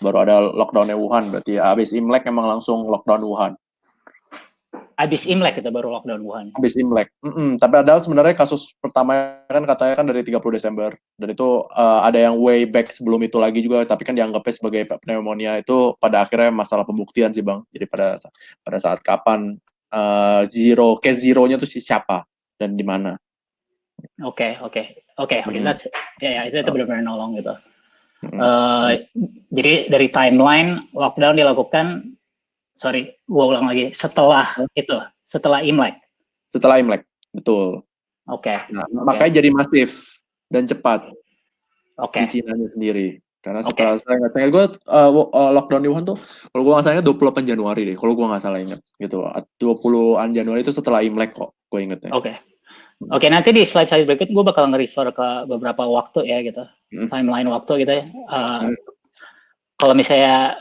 Baru ada lockdownnya Wuhan, berarti abis Imlek emang langsung lockdown Wuhan. Abis Imlek kita baru lockdown Wuhan. Abis Imlek. Tapi ada sebenarnya kasus pertama kan katanya kan dari 30 Desember. Dan itu ada yang way back sebelum itu lagi juga, tapi kan dianggapnya sebagai pneumonia. Itu pada akhirnya masalah pembuktian sih Bang. Jadi pada saat kapan case zero-nya tuh siapa dan di mana. Oke. Itu benar-benar nolong gitu. Jadi dari timeline lockdown dilakukan, gue ulang lagi, setelah Imlek. Setelah Imlek, betul. Oke. Makanya jadi masif dan cepat di Cina sendiri. Karena setelah saya ingat gue lockdown di Wuhan tuh, kalau gue nggak salah 28 Januari deh, kalau gue nggak salah ingat gitu. 20-an Januari itu setelah Imlek kok, gue ingetnya. Oke, nanti di slide berikut gue bakal nge-refer ke beberapa waktu ya gitu, timeline waktu gitu ya. Kalau misalnya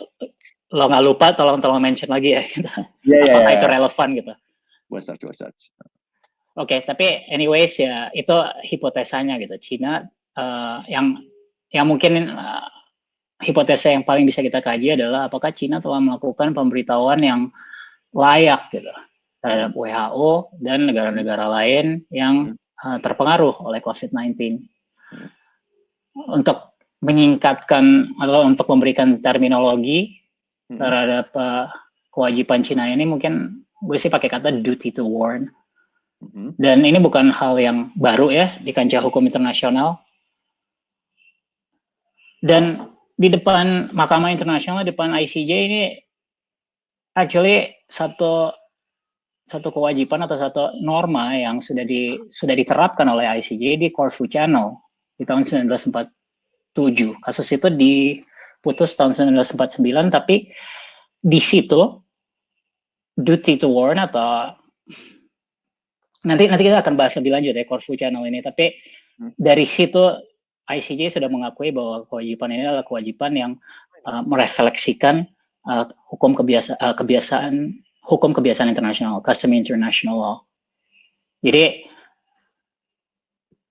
lo nggak lupa, tolong mention lagi ya gitu. Apakah itu relevan gitu. Gue search. Oke, tapi anyways ya itu hipotesanya gitu. Cina yang mungkin hipotesa yang paling bisa kita kaji adalah apakah Cina telah melakukan pemberitahuan yang layak gitu terhadap WHO dan negara-negara lain yang terpengaruh oleh COVID-19 untuk menyingkatkan atau untuk memberikan terminologi terhadap kewajiban Cina ini. Mungkin gue sih pakai kata duty to warn. Dan ini bukan hal yang baru ya di kancah hukum internasional. Dan di depan Mahkamah Internasional, depan ICJ ini actually satu kewajiban atau satu norma yang sudah diterapkan oleh ICJ di Corfu Channel di tahun 1947. Kasus itu diputus tahun 1949, tapi di situ duty to warn atau nanti kita akan bahas lebih lanjut ya Corfu Channel ini, tapi dari situ ICJ sudah mengakui bahwa kewajiban ini adalah kewajiban yang merefleksikan hukum kebiasaan internasional, custom international law. Jadi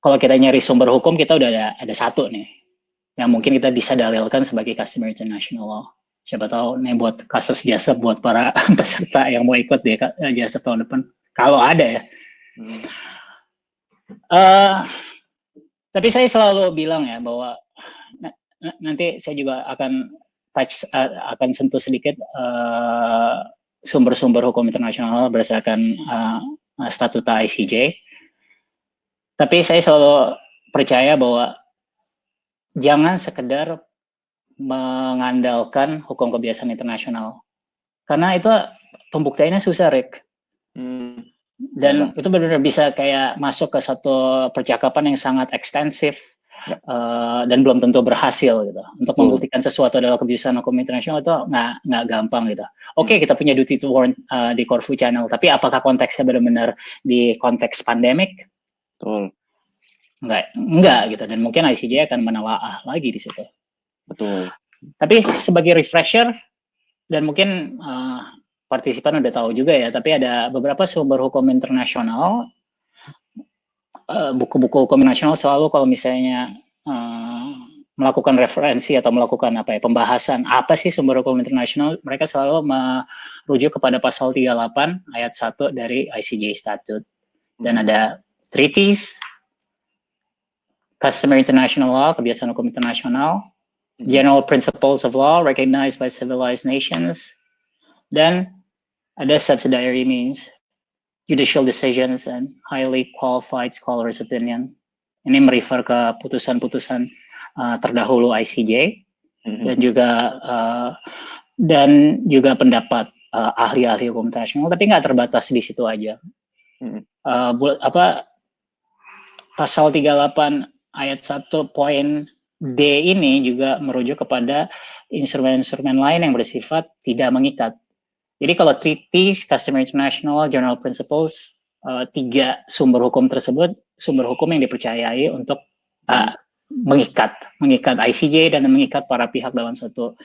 kalau kita nyari sumber hukum, kita udah ada satu nih yang mungkin kita bisa dalilkan sebagai custom international law. Siapa tahu nih buat kasus jasa buat para peserta yang mau ikut di jasa tahun depan, kalau ada ya. Tapi saya selalu bilang ya bahwa nanti saya juga akan sentuh sedikit sumber-sumber hukum internasional berdasarkan statuta ICJ. Tapi saya selalu percaya bahwa jangan sekedar mengandalkan hukum kebiasaan internasional, karena itu pembuktiannya susah, Rick. Dan itu benar-benar bisa kayak masuk ke satu percakapan yang sangat ekstensif dan belum tentu berhasil gitu. Untuk membuktikan sesuatu adalah kebiasaan hukum internasional itu nggak gampang gitu. Oke, kita punya duty to warn di Corfu Channel, tapi apakah konteksnya benar-benar di konteks pandemik? Betul. Enggak gitu, dan mungkin ICJ akan menelaah lagi di situ. Betul. Tapi sebagai refresher, dan mungkin partisipan udah tahu juga ya, tapi ada beberapa sumber hukum internasional, buku-buku hukum internasional selalu kalau misalnya melakukan referensi atau melakukan pembahasan apa sih sumber hukum internasional, mereka selalu merujuk kepada pasal 38 ayat 1 dari ICJ Statute. Dan ada treaties, customary international law, kebiasaan hukum internasional, general principles of law recognized by civilized nations, dan ada subsidiary means, judicial decisions and highly qualified scholars' opinion. Ini merefer ke putusan-putusan terdahulu ICJ dan juga pendapat ahli-ahli hukum internasional, tapi nggak terbatas di situ aja. Pasal 38 ayat 1 poin D ini juga merujuk kepada instrumen-instrumen lain yang bersifat tidak mengikat. Jadi kalau treaties, customary international, general principles, 3 sumber hukum tersebut, sumber hukum yang dipercayai untuk mengikat ICJ dan mengikat para pihak dalam satu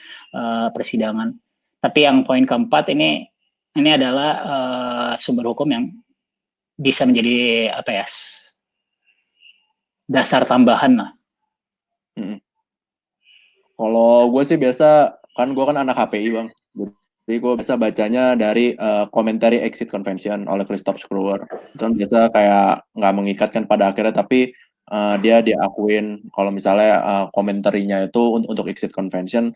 persidangan. Tapi yang poin keempat ini adalah sumber hukum yang bisa menjadi dasar tambahan lah. Kalau gue sih biasa, gue kan anak HPI bang, jadi gue biasa bacanya dari Commentary Exit Convention oleh Christoph Schröer. Itu biasa kayak nggak mengikatkan pada akhirnya, tapi dia diakuin kalau misalnya komentarinya itu untuk Exit Convention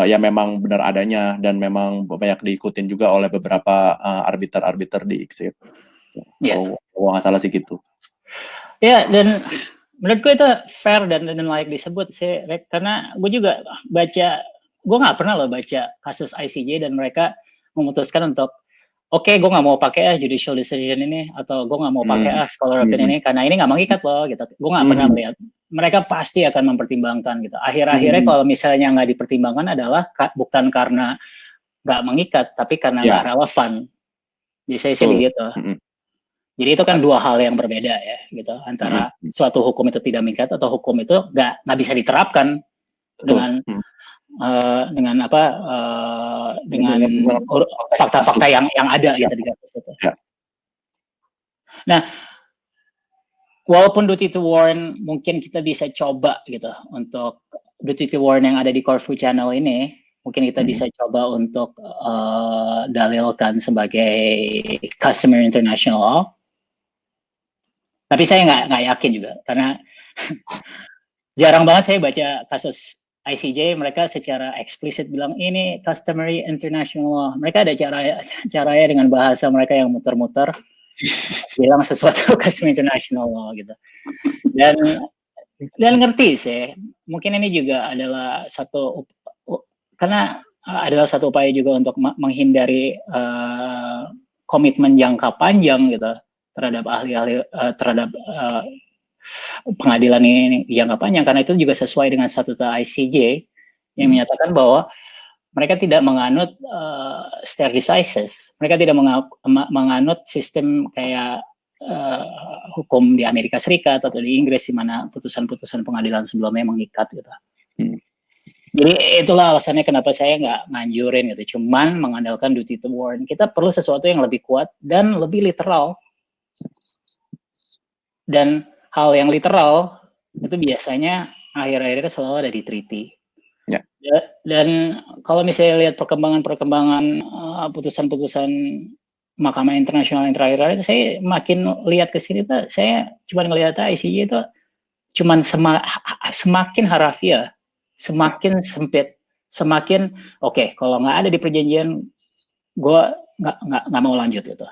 ya memang benar adanya dan memang banyak diikutin juga oleh beberapa arbiter di Exit. Kalau nggak salah sih gitu. Ya, dan menurutku itu fair dan layak disebut sih, karena gue juga baca, gue nggak pernah loh baca kasus ICJ dan mereka memutuskan untuk gue nggak mau pakai judicial decision ini, atau gue nggak mau pakai scholar opinion ini karena ini nggak mengikat loh gitu. Gue nggak pernah melihat. Mereka pasti akan mempertimbangkan gitu. Akhir-akhirnya kalau misalnya nggak dipertimbangkan adalah bukan karena nggak mengikat, tapi karena nggak relevan. Biasanya sih begitu. Jadi itu kan dua hal yang berbeda ya, gitu. Antara suatu hukum itu tidak mengikat atau hukum itu nggak bisa diterapkan dengan fakta-fakta yang ada gitu di kasus itu. Nah, walaupun duty to warn mungkin kita bisa coba gitu untuk duty to warn yang ada di Corfu Channel ini, mungkin kita bisa coba untuk dalilkan sebagai customary international law. Tapi saya nggak yakin juga, karena jarang banget saya baca kasus ICJ mereka secara eksplisit bilang ini customary international law. Mereka ada caranya dengan bahasa mereka yang muter-muter bilang sesuatu customary international law gitu. Dan ngerti sih, mungkin ini juga adalah karena adalah satu upaya juga untuk menghindari komitmen jangka panjang gitu terhadap ahli-ahli terhadap pengadilan ini jangka panjang, karena itu juga sesuai dengan statuta ICJ yang menyatakan bahwa mereka tidak menganut stare decisis, mereka tidak menganut sistem kayak hukum di Amerika Serikat atau di Inggris di mana putusan-putusan pengadilan sebelumnya mengikat gitu. Jadi itulah alasannya kenapa saya nggak nganjurin gitu, cuman mengandalkan duty to warn. Kita perlu sesuatu yang lebih kuat dan lebih literal. Dan hal yang literal itu biasanya akhir-akhirnya selalu ada di treaty. Ya. Dan kalau misalnya lihat perkembangan putusan-putusan Mahkamah Internasional yang terakhir, saya makin lihat ke sini tuh, saya cuma ngelihat ICJ itu cuman semakin harafiah, semakin sempit, semakin oke, kalau nggak ada di perjanjian, gue nggak mau lanjut gitu.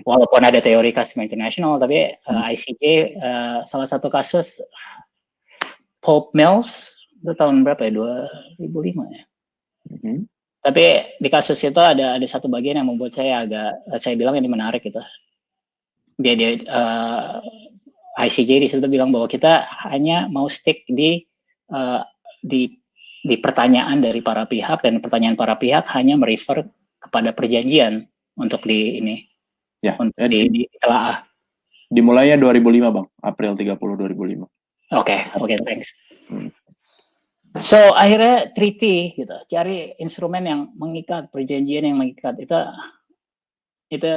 Walaupun ada teori Kasima International, tapi ICJ salah satu kasus Pope Mills itu tahun berapa ya, 2005 ya. Tapi di kasus itu ada satu bagian yang membuat saya saya bilang ini menarik gitu. ICJ di situ bilang bahwa kita hanya mau stick di pertanyaan dari para pihak, dan pertanyaan para pihak hanya merefer kepada perjanjian untuk untuk ditelaah. Dimulainya 2005 Bang, April 30 2005. Oke, thanks. So akhirnya treaty gitu, cari instrumen yang mengikat, perjanjian yang mengikat, itu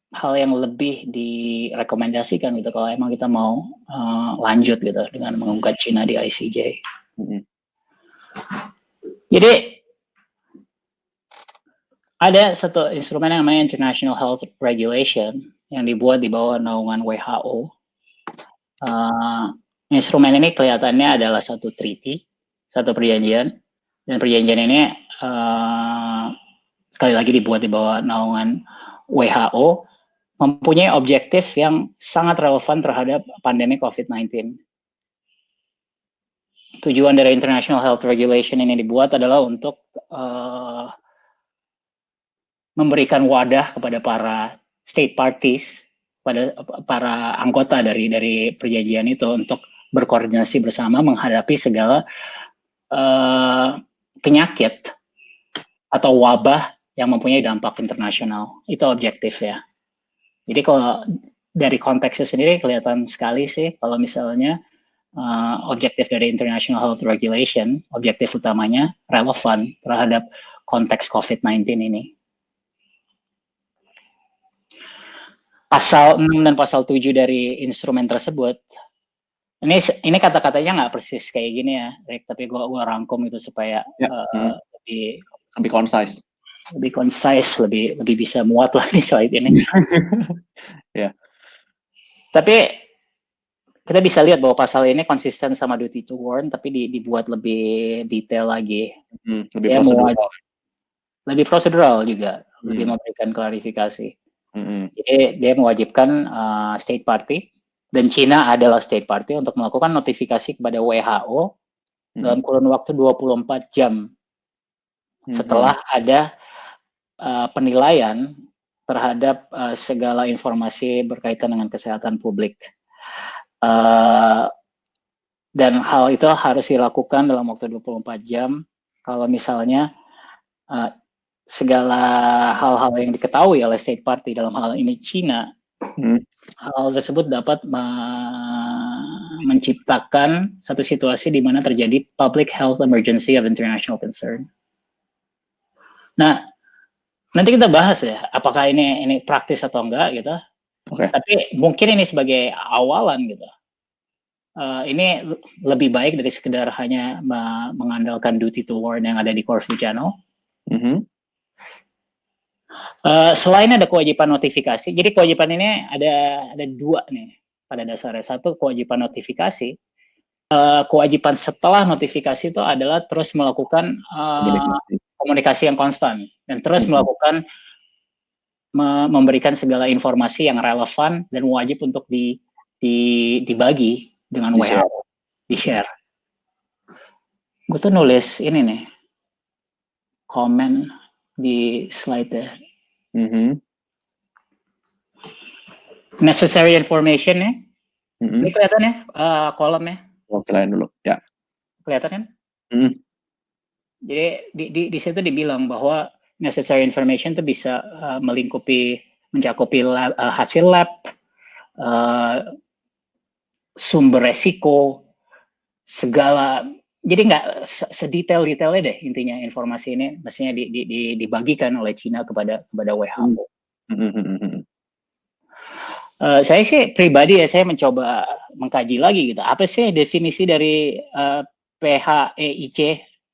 hal yang lebih direkomendasikan gitu kalau emang kita mau lanjut gitu dengan mengungkap Cina di ICJ. Jadi ada satu instrumen yang namanya International Health Regulation yang dibuat di bawah naungan WHO. Instrumen ini kelihatannya adalah satu treaty, satu perjanjian, dan perjanjian ini sekali lagi dibuat di bawah naungan WHO, mempunyai objektif yang sangat relevan terhadap pandemi COVID-19. Tujuan dari International Health Regulation ini dibuat adalah untuk memberikan wadah kepada para state parties, pada para anggota dari perjanjian itu untuk berkoordinasi bersama menghadapi segala penyakit atau wabah yang mempunyai dampak internasional. Itu objektif ya. Jadi kalau dari konteksnya sendiri kelihatan sekali sih kalau misalnya objektif dari International Health Regulation, objektif utamanya relevan terhadap konteks COVID-19 ini. Pasal 6 dan pasal 7 dari instrumen tersebut, ini kata-katanya nggak persis kayak gini ya, Rick, tapi gua rangkum itu supaya lebih concise. Lebih bisa muat lah di slide ini. Yeah. Tapi kita bisa lihat bahwa pasal ini konsisten sama duty to warn, tapi dibuat lebih detail lagi. Lebih prosedural juga, lebih memberikan klarifikasi. Jadi dia mewajibkan state party, dan China adalah state party untuk melakukan notifikasi kepada WHO dalam kurun waktu 24 jam setelah ada penilaian terhadap segala informasi berkaitan dengan kesehatan publik. Dan hal itu harus dilakukan dalam waktu 24 jam kalau misalnya segala hal-hal yang diketahui oleh state party, dalam hal ini China, hal tersebut dapat menciptakan satu situasi di mana terjadi public health emergency of international concern. Nah, nanti kita bahas ya, apakah ini praktis atau enggak gitu. Tapi mungkin ini sebagai awalan gitu. Ini lebih baik dari sekedar hanya mengandalkan duty to warn yang ada di Corfu Channel. Selain ada kewajiban notifikasi, jadi kewajiban ini ada dua nih pada dasarnya. Satu, kewajiban notifikasi. Kewajiban setelah notifikasi itu adalah terus melakukan komunikasi yang konstan dan terus melakukan memberikan segala informasi yang relevan dan wajib untuk dibagi dengan WHO, di-share. Gue tuh nulis ini nih, komen di slide ya. Necessary information ya. Ini kelihatan ya kolomnya? Oh, kalian dulu, ya. Kelihatan kan? Jadi di situ dibilang bahwa necessary information itu bisa mencakupi hasil lab, sumber resiko, segala. Jadi nggak sedetail-detailnya deh intinya informasi ini mestinya dibagikan oleh Cina kepada WHO. Saya sih pribadi ya, saya mencoba mengkaji lagi gitu. Apa sih definisi dari PHEIC?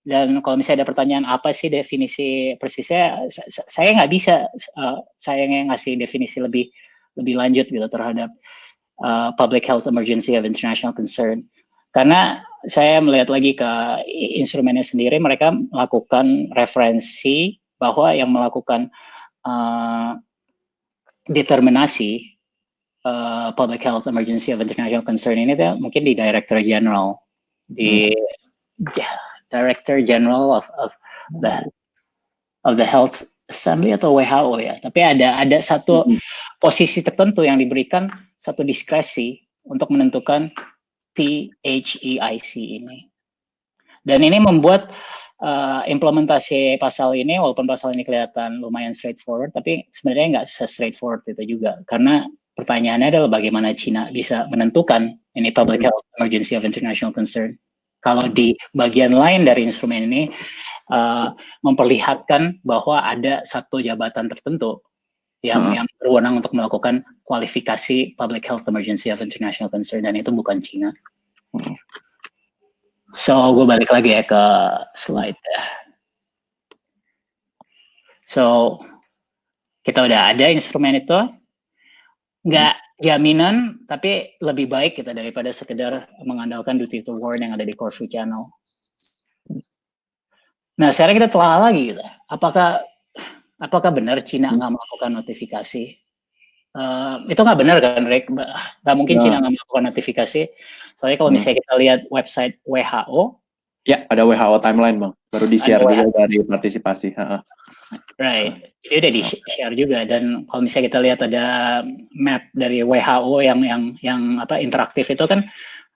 Dan kalau misalnya ada pertanyaan apa sih definisi persisnya, saya nggak bisa sayangnya ngasih definisi lebih lanjut gitu terhadap public health emergency of international concern. Karena saya melihat lagi ke instrumennya sendiri, mereka melakukan referensi bahwa yang melakukan determinasi public health emergency of international concern ini tuh mungkin di Director General, Director General of the Health Assembly atau WHO ya. Tapi ada satu posisi tertentu yang diberikan satu diskresi untuk menentukan PHEIC ini. Dan ini membuat implementasi pasal ini, walaupun pasal ini kelihatan lumayan straightforward, tapi sebenarnya nggak se-straightforward itu juga. Karena pertanyaannya adalah bagaimana Cina bisa menentukan ini public health emergency of international concern. Kalau di bagian lain dari instrumen ini memperlihatkan bahwa ada satu jabatan tertentu yang berwenang untuk melakukan kualifikasi public health emergency of international concern, dan itu bukan Cina. So, gue balik lagi ya ke slide ya. So, kita udah ada instrumen itu, nggak jaminan, tapi lebih baik kita daripada sekedar mengandalkan duty to warn yang ada di Corfu Channel. Nah, sekarang kita telah lagi gitu. Apakah benar Cina nggak melakukan notifikasi? Itu nggak benar kan, Rick? Nggak mungkin Cina nggak melakukan notifikasi. Soalnya kalau misalnya kita lihat website WHO. Ya, ada WHO timeline, Bang. Baru di-share juga dari partisipasi. Right, itu udah di-share juga. Dan kalau misalnya kita lihat ada map dari WHO yang interaktif itu kan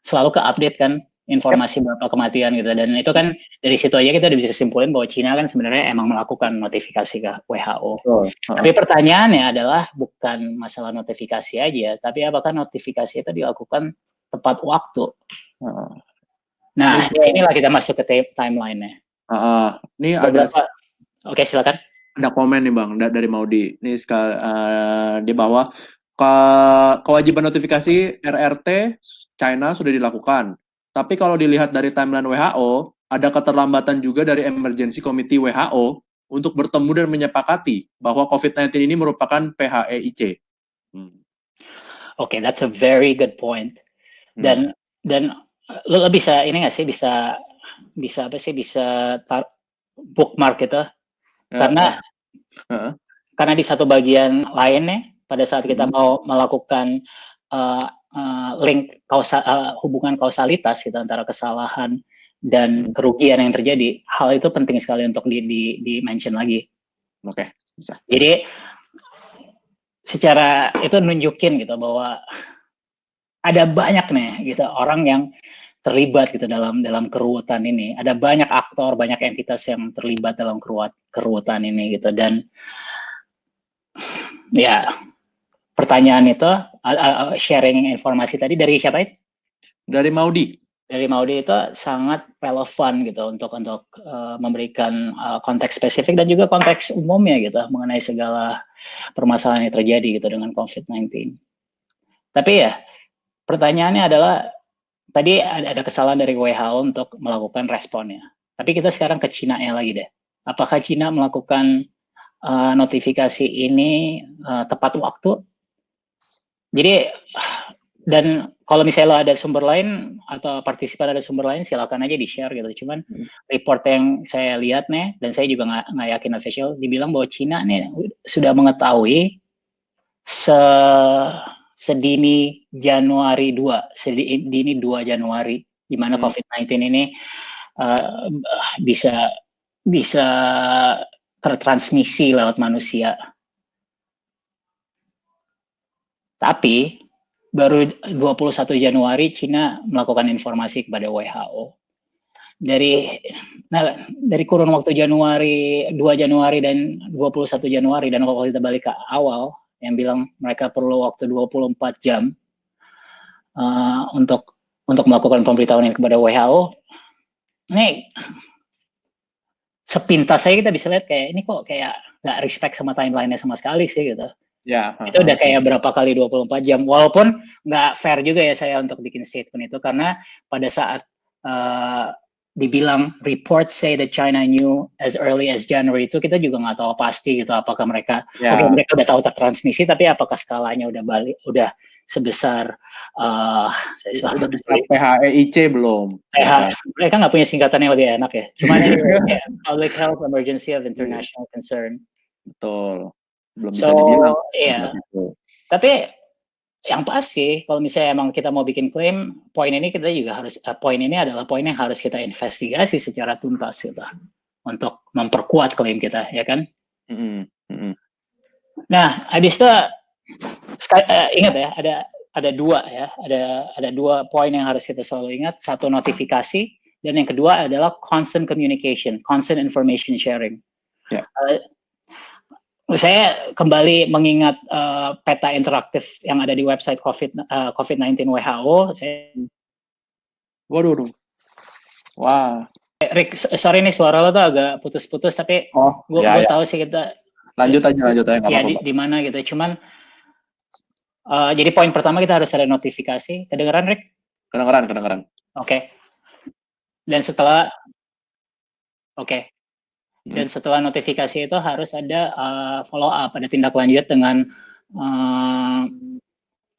selalu ke-update kan informasi berapa kematian gitu. Dan itu kan dari situ aja kita udah bisa simpulin bahwa Cina kan sebenarnya emang melakukan notifikasi ke WHO. Tapi pertanyaannya adalah bukan masalah notifikasi aja, tapi apakah notifikasi itu dilakukan tepat waktu? Nah, disinilah kita masuk ke timeline-nya. Ini ada. Oke, silakan. Ada komen nih Bang dari Maudi. Ini di bawah kewajiban notifikasi RRT China sudah dilakukan. Tapi kalau dilihat dari timeline WHO, ada keterlambatan juga dari Emergency Committee WHO untuk bertemu dan menyepakati bahwa COVID-19 ini merupakan PHEIC. Oke, that's a very good point. Dan lo bisa ini nggak sih bisa bookmark gitu? Karena di satu bagian lainnya pada saat kita mau melakukan link hubungan kausalitas gitu, antara kesalahan dan kerugian yang terjadi, hal itu penting sekali untuk di mention lagi. Oke, bisa. Jadi secara itu nunjukin gitu bahwa ada banyak nih gitu orang yang terlibat gitu dalam keruwetan ini. Ada banyak aktor, banyak entitas yang terlibat dalam keruwetan ini gitu. Dan ya, pertanyaan itu sharing informasi tadi dari siapa itu? Dari Maudi. Dari Maudi itu sangat relevan gitu untuk memberikan konteks spesifik dan juga konteks umumnya gitu mengenai segala permasalahan yang terjadi gitu dengan COVID-19. Tapi ya, pertanyaannya adalah tadi ada kesalahan dari WHO untuk melakukan responnya. Tapi kita sekarang ke Cina-nya lagi deh. Apakah Cina melakukan notifikasi ini tepat waktu? Jadi, dan kalau misalnya ada sumber lain atau partisipan ada sumber lain, silakan aja di-share gitu. Cuman report yang saya lihat nih, dan saya juga nggak yakin official, dibilang bahwa Cina nih sudah mengetahui sedini Januari 2 Januari, di mana COVID-19 ini bisa tertransmisi lewat manusia. Tapi baru 21 Januari Cina melakukan informasi kepada WHO. Dari kurun waktu Januari, 2 Januari dan 21 Januari, dan kalau kita balik ke awal yang bilang mereka perlu waktu 24 jam untuk melakukan pemberitahuan ini kepada WHO. Ini sepintas saya kita bisa lihat kayak ini kok kayak nggak respect sama timeline-nya sama sekali sih gitu. Ya. Itu udah kayak berapa kali 24 jam. Walaupun nggak fair juga ya saya untuk bikin statement itu, karena pada saat dibilang reports say that China knew as early as January, itu kita juga nggak tahu pasti gitu apakah mereka mereka udah tahu tertransmisi, tapi apakah skalanya udah sebesar PHEIC belum. Mereka nggak punya singkatan yang lebih enak ya. Cuman ya, Public Health Emergency of International Concern. Betul. Belum bisa dibilang. Iya. Tapi yang pasti kalau misalnya emang kita mau bikin klaim, poin ini kita juga harus poin ini adalah poin yang harus kita investigasi secara tuntas gitu untuk memperkuat klaim kita, ya kan? Nah, habis itu ingat ya, ada dua ya, ada dua poin yang harus kita selalu ingat. Satu, notifikasi, dan yang kedua adalah constant communication, constant information sharing. Yeah. Saya kembali mengingat peta interaktif yang ada di website COVID-19 WHO. Waduh. Wah. Rick, sorry nih suara lo tuh agak putus-putus, tapi gue tahu sih kita lanjut aja ya di mana gitu. Cuman jadi poin pertama kita harus ada notifikasi. Kedengeran, Rick? Kedengeran. Oke. Dan setelah dan setelah notifikasi itu harus ada follow up, ada tindak lanjut dengan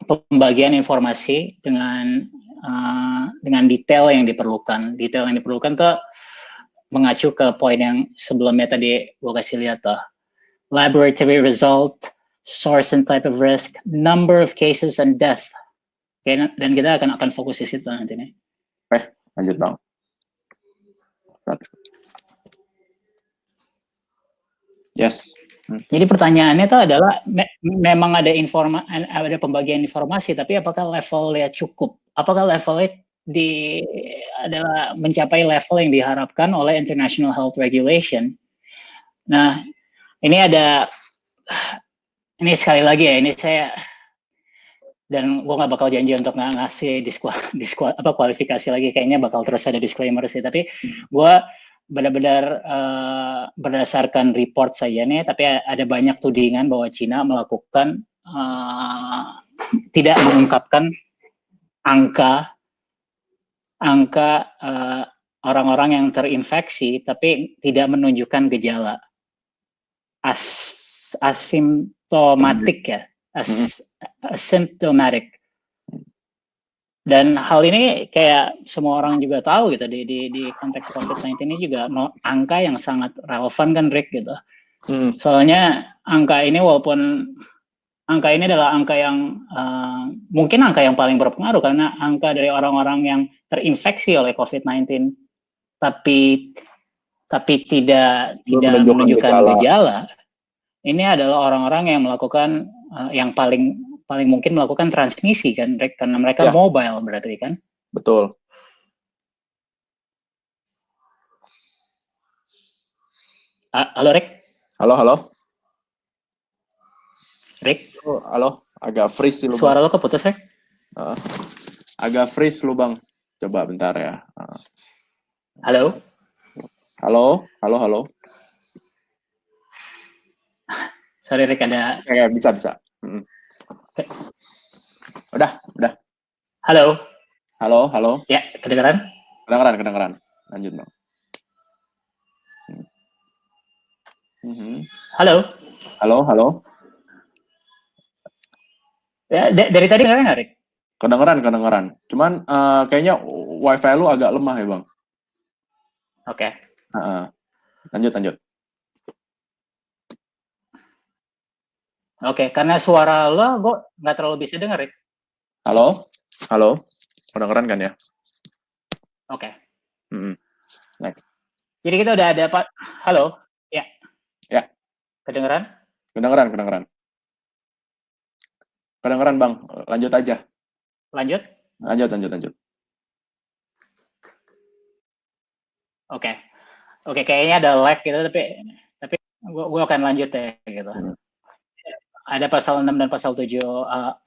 pembagian informasi dengan detail yang diperlukan. Detail yang diperlukan tuh mengacu ke poin yang sebelumnya tadi gue kasih lihat tuh. Laboratory result, source and type of risk, number of cases and death. Oke, dan kita akan fokus di situ nanti nih. Lanjut dong. Yes. Jadi pertanyaannya itu adalah memang ada pembagian informasi, tapi apakah levelnya cukup? Apakah levelnya adalah mencapai level yang diharapkan oleh International Health Regulation? Nah, ini sekali lagi ya, ini saya, dan gue nggak bakal janji untuk nggak ngasih kualifikasi lagi, kayaknya bakal terus ada disclaimer sih, tapi gue benar-benar berdasarkan report saja nih, tapi ada banyak tudingan bahwa Cina melakukan tidak mengungkapkan angka orang-orang yang terinfeksi, tapi tidak menunjukkan gejala asimptomatik ya, asymptomatic. Dan hal ini kayak semua orang juga tahu gitu di konteks COVID-19 ini juga angka yang sangat relevan kan, Rick gitu. Soalnya angka ini, walaupun angka ini adalah angka yang mungkin angka yang paling berpengaruh karena angka dari orang-orang yang terinfeksi oleh COVID-19 tapi tidak menunjukkan gejala. Ini adalah orang-orang yang melakukan yang paling mungkin melakukan transmisi kan, Rick, karena mereka mobile berarti kan. Betul. Halo, Rick. Halo. Rick. Halo, agak freeze sih lu. Suara lo keputus, Rick. Agak freeze lu, Bang. Coba bentar ya. Halo. Sorry, Rick, ada. Ya, bisa. Udah. Halo. Ya, kedengeran? Kedengeran. Lanjut, Bang. Halo. Ya, dari tadi kedengeran nggak, Rick? Kedengeran. Cuman kayaknya wifi lu agak lemah ya, Bang. Oke. Lanjut. Oke, karena suara lo gue nggak terlalu bisa dengar, Rick. Halo. Kedengeran kan ya? Oke. Next. Jadi kita udah ada Pak. Halo, ya. Ya. Kedengeran? Kedengeran. Kedengeran Bang, lanjut aja. Lanjut? Lanjut. Oke, kayaknya ada lag gitu, tapi gue akan lanjut ya gitu. Ada pasal 6 dan pasal 7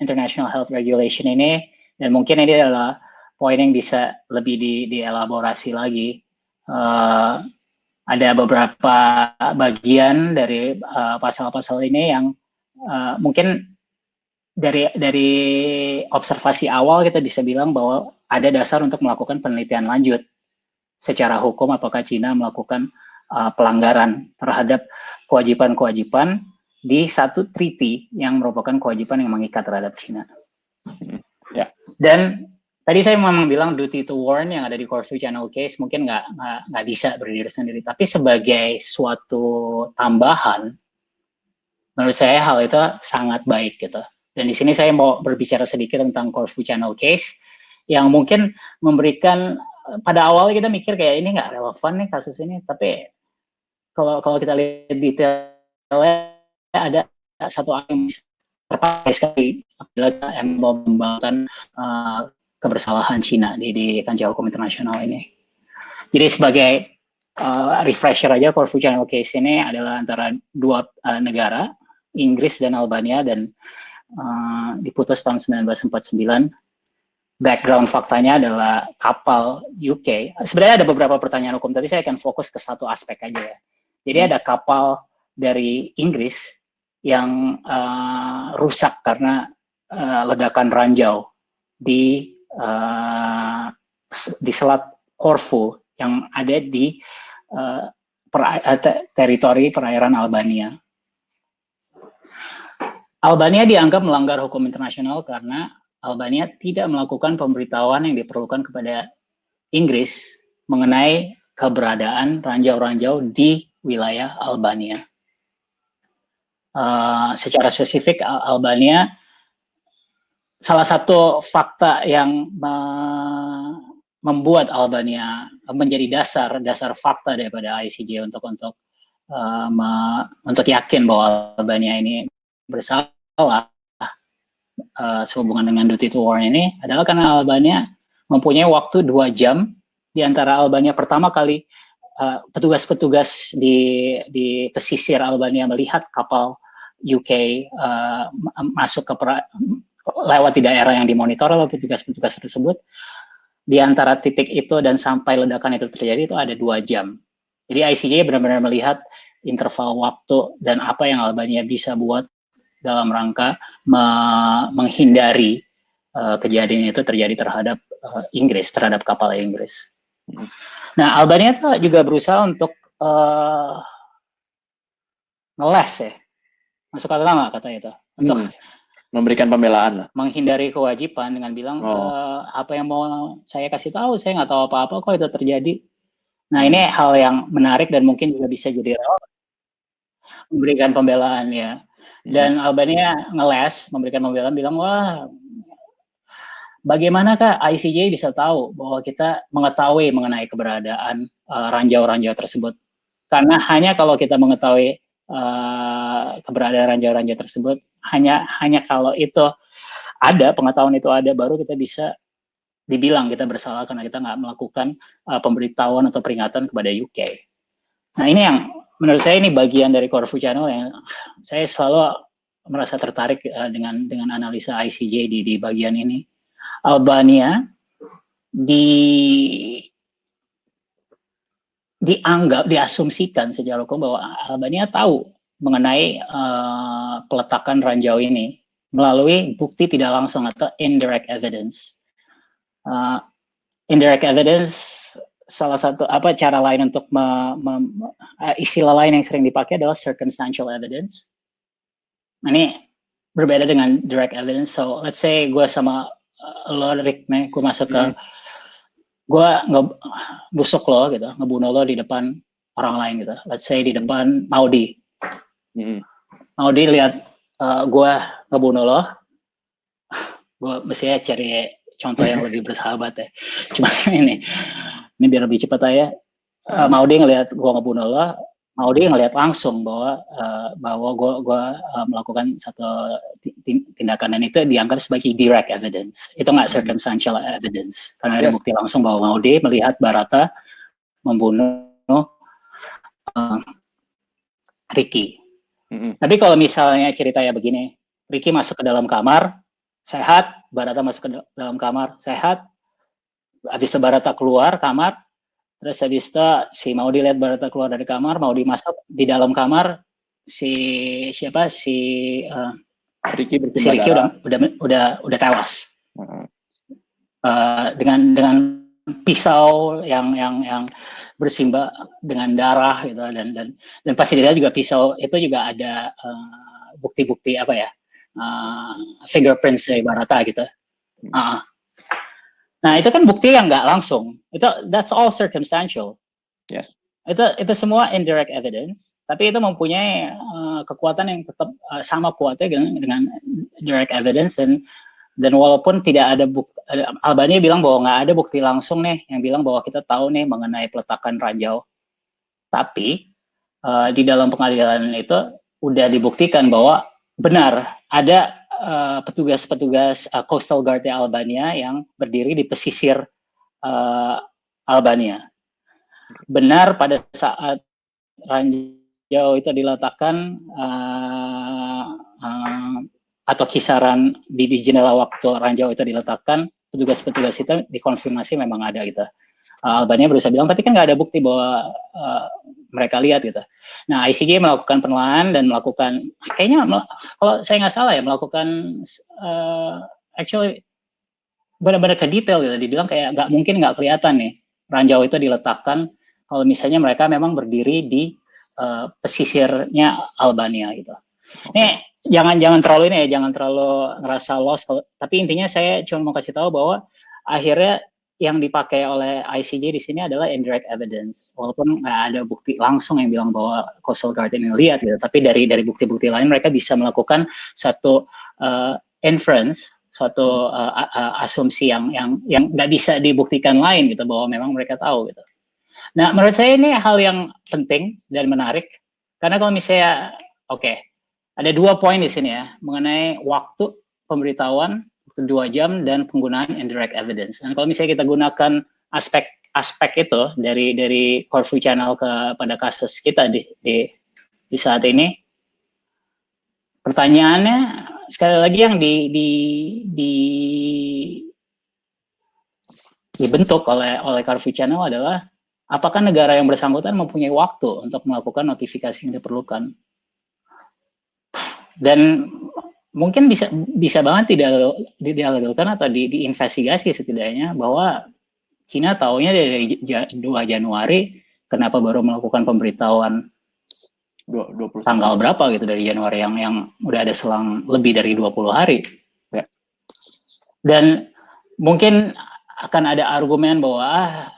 International Health Regulation ini, dan mungkin ini adalah poin yang bisa lebih dielaborasi lagi. Ada beberapa bagian dari pasal-pasal ini yang mungkin dari observasi awal kita bisa bilang bahwa ada dasar untuk melakukan penelitian lanjut secara hukum apakah Cina melakukan pelanggaran terhadap kewajiban-kewajiban di satu treaty yang merupakan kewajiban yang mengikat terhadap Cina. Ya. Dan tadi saya memang bilang duty to warn yang ada di Corfu Channel Case mungkin nggak bisa berdiri sendiri, tapi sebagai suatu tambahan, menurut saya hal itu sangat baik gitu. Dan di sini saya mau berbicara sedikit tentang Corfu Channel Case yang mungkin memberikan, pada awal kita mikir kayak ini nggak relevan nih kasus ini, tapi kalau kita lihat detailnya ada satu yang terpakai sekali apabila yang membangun kebersalahan Cina di kancah hukum internasional ini. Jadi sebagai refresher aja, Corfu Channel Case ini adalah antara dua negara, Inggris dan Albania, dan diputus tahun 1949. Background faktanya adalah kapal UK. Sebenarnya ada beberapa pertanyaan hukum, tapi saya akan fokus ke satu aspek aja ya. Jadi ada kapal dari Inggris yang rusak karena ledakan ranjau di Selat Corfu yang ada di teritori perairan Albania. Albania dianggap melanggar hukum internasional karena Albania tidak melakukan pemberitahuan yang diperlukan kepada Inggris mengenai keberadaan ranjau-ranjau di wilayah Albania. Secara spesifik, Albania, salah satu fakta yang membuat Albania menjadi dasar fakta daripada ICJ untuk yakin bahwa Albania ini bersalah sehubungan dengan duty to warn ini adalah karena Albania mempunyai waktu 2 jam di antara Albania pertama kali petugas-petugas di pesisir Albania melihat kapal UK masuk lewat di daerah yang dimonitor oleh petugas-petugas tersebut. Di antara titik itu dan sampai ledakan itu terjadi itu ada 2 jam. Jadi ICJ benar-benar melihat interval waktu dan apa yang Albania bisa buat dalam rangka menghindari kejadian itu terjadi terhadap Inggris, terhadap kapal Inggris. Nah, Albania juga berusaha untuk ngeles ya, masuk kata nggak kata itu, untuk memberikan pembelaan lah, menghindari kewajiban dengan bilang apa yang mau saya kasih tahu, saya nggak tahu apa-apa kok itu terjadi. Nah, ini hal yang menarik dan mungkin juga bisa jadi relevan, memberikan pembelaan ya. Dan Albania ngeles, memberikan pembelaan, bilang wah, bagaimanakah ICJ bisa tahu bahwa kita mengetahui mengenai keberadaan ranjau-ranjau tersebut? Karena hanya kalau kita mengetahui keberadaan ranjau-ranjau tersebut, hanya kalau itu ada, pengetahuan itu ada, baru kita bisa dibilang kita bersalah karena kita nggak melakukan pemberitahuan atau peringatan kepada UK. Nah, ini yang menurut saya ini bagian dari Corfu Channel yang saya selalu merasa tertarik dengan analisa ICJ di bagian ini. Albania diasumsikan secara hukum bahwa Albania tahu mengenai peletakan ranjau ini melalui bukti tidak langsung atau indirect evidence. Indirect evidence salah satu cara lain untuk istilah lain yang sering dipakai adalah circumstantial evidence. Ini berbeda dengan direct evidence. So let's say gue sama lo, Rick, gue masuk ke gue ngebusuk lo gitu, ngebunuh lo di depan orang lain gitu. Let's say di depan Maudi. Maudi lihat gue ngebunuh lo, gue mestinya cari contoh yang lebih bersahabat ya. Cuma ini biar lebih cepat aja. Maudi ngelihat gua ngebunuh lo, Maudi ngelihat langsung bahwa gua melakukan satu tindakan, dan itu dianggap sebagai direct evidence. Itu nggak circumstantial evidence, karena ada bukti langsung bahwa Maudi melihat Barata membunuh Ricky. Tapi kalau misalnya ceritanya begini, Ricky masuk ke dalam kamar, sehat, Barata masuk ke dalam kamar, sehat, habis itu Barata keluar kamar, terus habis itu si Maudi lihat Barata keluar dari kamar, Maudi masuk di dalam kamar, Ricky udah tewas. Dengan pisau yang bersimbah dengan darah gitu, dan pasti dilihat juga pisau itu juga ada bukti-bukti fingerprints dari Barata gitu. Nah itu kan bukti yang nggak langsung, that's all circumstantial. Yes. Itu semua indirect evidence, tapi itu mempunyai kekuatan yang tetap sama kuatnya dengan direct evidence, dan walaupun tidak ada bukti, Albania bilang bahwa nggak ada bukti langsung nih yang bilang bahwa kita tahu nih mengenai peletakan ranjau, tapi di dalam pengadilan itu udah dibuktikan bahwa benar ada petugas-petugas Coastal Guard Albania yang berdiri di pesisir Albania. Benar pada saat ranjau itu diletakkan atau kisaran di jendela waktu ranjau itu diletakkan, petugas-petugas itu dikonfirmasi memang ada gitu. Albania berusaha bilang, tapi kan nggak ada bukti bahwa mereka lihat gitu. Nah, ICJ melakukan penelaahan dan melakukan, kayaknya kalau saya nggak salah ya, melakukan actually benar-benar ke detail gitu. Dibilang kayak nggak mungkin nggak kelihatan nih ranjau itu diletakkan kalau misalnya mereka memang berdiri di pesisirnya Albania gitu. Nih jangan terlalu ini ya, jangan terlalu ngerasa lost. Tapi intinya saya cuma mau kasih tahu bahwa akhirnya yang dipakai oleh ICJ di sini adalah indirect evidence, walaupun nggak ada bukti langsung yang bilang bahwa Coastal Guard ini lihat gitu, tapi dari bukti-bukti lain mereka bisa melakukan satu inference, suatu asumsi yang nggak bisa dibuktikan lain gitu, bahwa memang mereka tahu gitu. Nah, menurut saya ini hal yang penting dan menarik, karena kalau misalnya ada 2 poin di sini ya mengenai waktu pemberitahuan 2 jam dan penggunaan indirect evidence. Dan kalau misalnya kita gunakan aspek itu dari Corfu Channel pada kasus kita di saat ini, pertanyaannya sekali lagi yang dibentuk oleh Corfu Channel adalah apakah negara yang bersangkutan mempunyai waktu untuk melakukan notifikasi yang diperlukan. Dan mungkin bisa banget tidak dilakukan atau diinvestigasi setidaknya bahwa Cina taunya dari 2 Januari, kenapa baru melakukan pemberitahuan 20 tanggal berapa gitu dari Januari yang udah ada selang lebih dari 20 hari. Ya. Dan mungkin akan ada argumen bahwa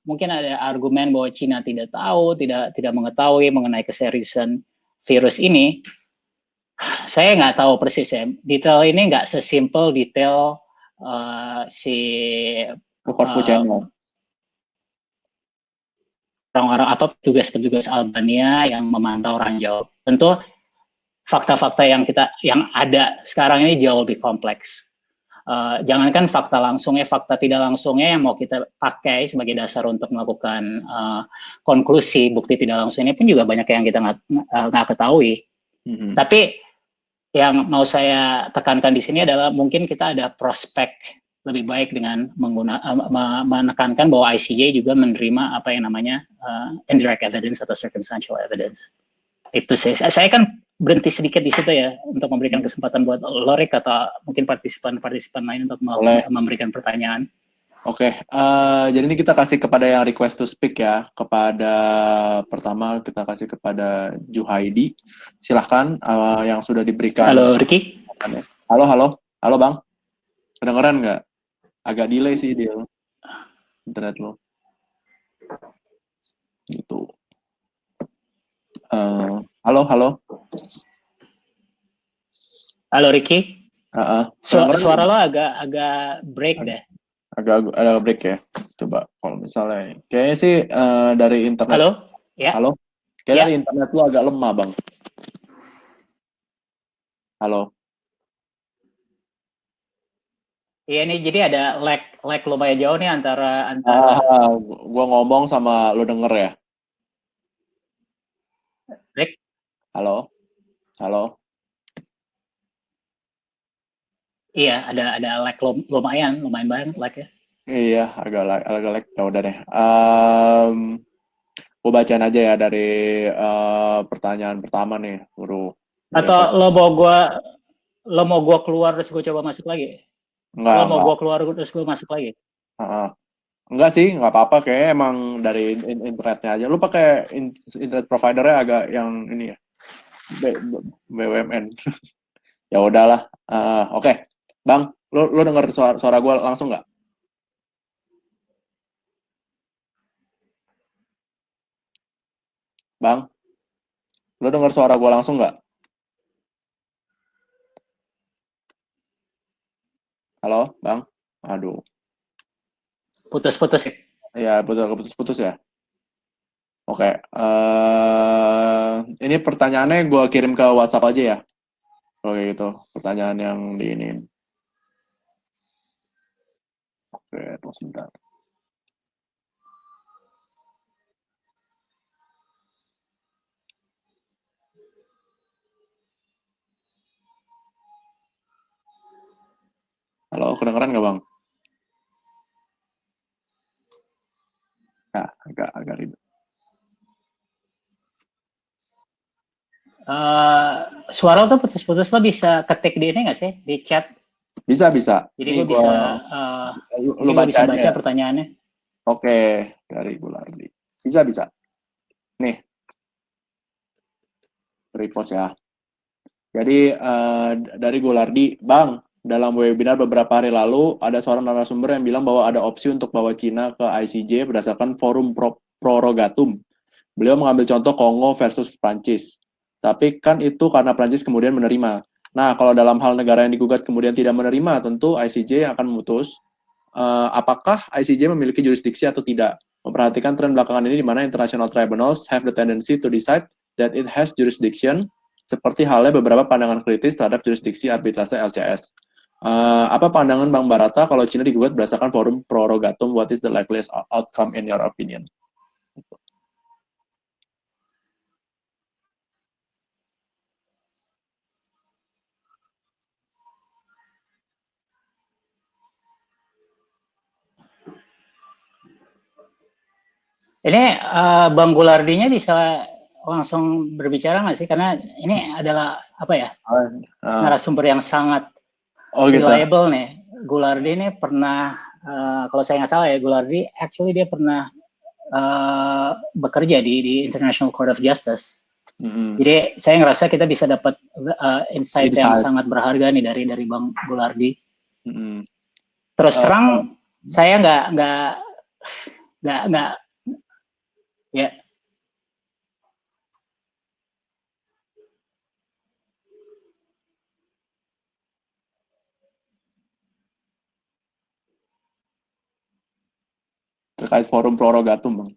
mungkin ada argumen bahwa Cina tidak tahu, tidak mengetahui mengenai keseriusan virus ini. Saya nggak tahu persis ya. Detail ini nggak sesimpel detail Corfu Channel. Orang-orang petugas-petugas Albania yang memantau ranjau. Tentu fakta-fakta yang ada sekarang ini jauh lebih kompleks. Jangankan fakta langsungnya, fakta tidak langsungnya yang mau kita pakai sebagai dasar untuk melakukan konklusi bukti tidak langsung ini pun juga banyak yang kita nggak ketahui. Tapi yang mau saya tekankan di sini adalah mungkin kita ada prospek lebih baik dengan menekankan bahwa ICJ juga menerima apa yang namanya indirect evidence atau circumstantial evidence. Itu saya kan berhenti sedikit di situ ya untuk memberikan kesempatan buat Lorik atau mungkin partisipan lain untuk memberikan pertanyaan. Oke, jadi ini kita kasih kepada yang request to speak ya. Pertama kita kasih kepada Juhaidi. Silahkan yang sudah diberikan. Halo Ricky. Halo Bang. Kedengeran nggak? Agak delay sih dia internet lo. Gitu. Halo. Halo Ricky. Suara lo agak break deh. Agak break ya. Coba kalau misalnya, kayaknya sih dari internet. Halo? Ya? Halo? Kayak Ya? dari internet lu agak lemah, Bang. Halo? Iya nih, jadi ada lag lumayan jauh nih antara Gua ngomong sama lu denger ya. lag. Halo? Halo? Iya, ada lag lumayan banget lag ya. Iya, agak lag. Ya udah deh. Gua bacain aja ya dari pertanyaan pertama nih, Guru. Dari yang Atau lo mau gua keluar terus gue coba masuk lagi? Lo mau enggak. gua keluar terus gue masuk lagi? Heeh. Enggak sih, nggak apa-apa. Kayaknya emang dari internetnya aja. Lu pakai internet providernya agak yang ini ya, BUMN. Ya udahlah. Oke. Bang, lu denger suara gue langsung nggak? Bang, lu denger suara gue langsung nggak? Halo, Bang? Aduh. Putus-putus ya? Ya, putus-putus ya. Oke. Ini pertanyaannya gue kirim ke WhatsApp aja ya. Oke gitu. Pertanyaan yang di ini. Oke, tunggu sebentar. Halo, kedengeran nggak, Bang? Ya, agak ribet. Suara lo tuh putus-putus, lo bisa ketik di ini nggak sih? Di chat. Bisa, bisa. Jadi Nih gue gua bisa, lu mungkin gue baca bisa aja baca ya. pertanyaannya. Oke, dari Gulardi. Bisa. Nih, repost ya. Jadi dari Gulardi, Bang, dalam webinar beberapa hari lalu ada seorang narasumber yang bilang bahwa ada opsi untuk bawa Cina ke ICJ berdasarkan forum prorogatum. Beliau mengambil contoh Kongo versus Prancis. Tapi kan itu karena Prancis kemudian menerima. Nah, kalau dalam hal negara yang digugat kemudian tidak menerima, tentu ICJ yang akan memutus apakah ICJ memiliki jurisdiksi atau tidak. Memperhatikan tren belakangan ini di mana international tribunals have the tendency to decide that it has jurisdiction, seperti halnya beberapa pandangan kritis terhadap jurisdiksi arbitrase LCS. Apa pandangan Bang Barata kalau China digugat berdasarkan forum prorogatum? What is the likeliest outcome in your opinion? Ini Bang Gulardinya bisa langsung berbicara nggak sih? Karena ini adalah apa ya, narasumber yang sangat gitu. reliable nih. Gulardi ini pernah, kalau saya nggak salah ya, Gulardi actually dia pernah bekerja di International Court of Justice. Jadi saya ngerasa kita bisa dapat insight yang sangat berharga nih dari Bang Gulardi. Terus terang saya nggak ya. Terkait forum prorogatum, Bang.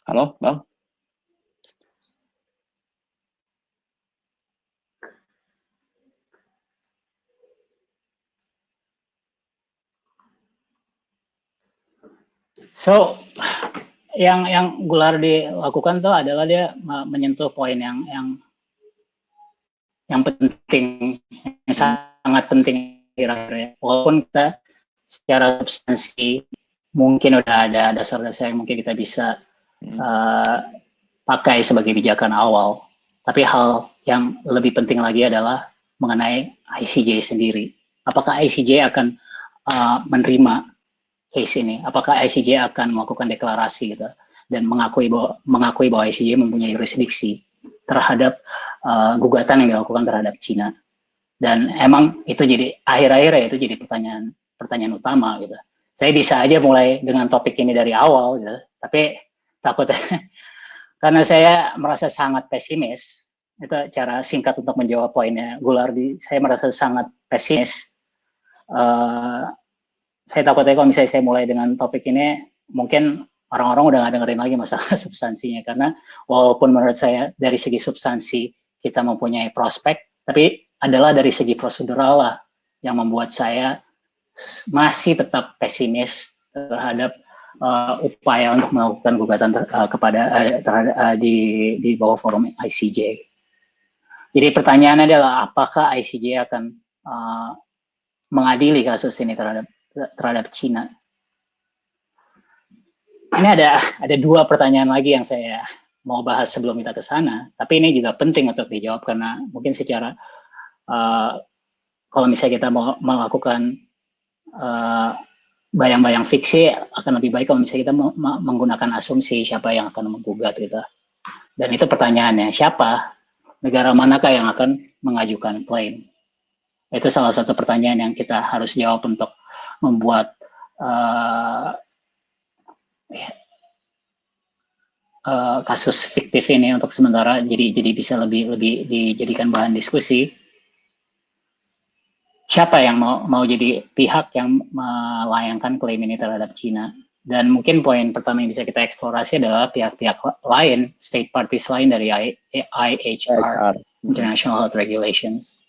Halo, Bang? So yang Gulardi lakukan tuh adalah dia menyentuh poin yang penting, yang sangat penting kira-kira. Walaupun kita secara substansi mungkin udah ada dasar-dasar yang mungkin kita bisa pakai sebagai pijakan awal, tapi hal yang lebih penting lagi adalah mengenai ICJ sendiri. Apakah ICJ akan menerima case ini? Apakah ICJ akan melakukan deklarasi gitu dan mengakui bahwa ICJ mempunyai jurisdiksi terhadap gugatan yang dilakukan terhadap Cina. Dan emang itu jadi akhir-akhirnya itu jadi pertanyaan utama gitu. Saya bisa aja mulai dengan topik ini dari awal gitu, tapi takutnya karena saya merasa sangat pesimis. Itu cara singkat untuk menjawab poinnya Gulardi. Saya merasa sangat pesimis. Saya takutnya kalau misalnya saya mulai dengan topik ini, mungkin orang-orang udah nggak dengerin lagi masalah substansinya. Karena walaupun menurut saya dari segi substansi kita mempunyai prospek, tapi adalah dari segi prosedural lah yang membuat saya masih tetap pesimis terhadap upaya untuk melakukan gugatan di bawah forum ICJ. Jadi pertanyaannya adalah apakah ICJ akan mengadili kasus ini terhadap Cina? Ini ada dua pertanyaan lagi yang saya mau bahas sebelum kita ke sana, tapi ini juga penting untuk dijawab karena mungkin secara kalau misalnya kita mau melakukan bayang-bayang fiksi akan lebih baik kalau misalnya kita menggunakan asumsi siapa yang akan menggugat gitu. Dan itu pertanyaannya, siapa? Negara manakah yang akan mengajukan klaim? Itu salah satu pertanyaan yang kita harus jawab untuk membuat kasus fiktif ini untuk sementara jadi bisa lebih dijadikan bahan diskusi. Siapa yang mau jadi pihak yang melayangkan klaim ini terhadap Cina? Dan mungkin poin pertama yang bisa kita eksplorasi adalah pihak-pihak lain, state parties lain dari IHR, International Health Regulations.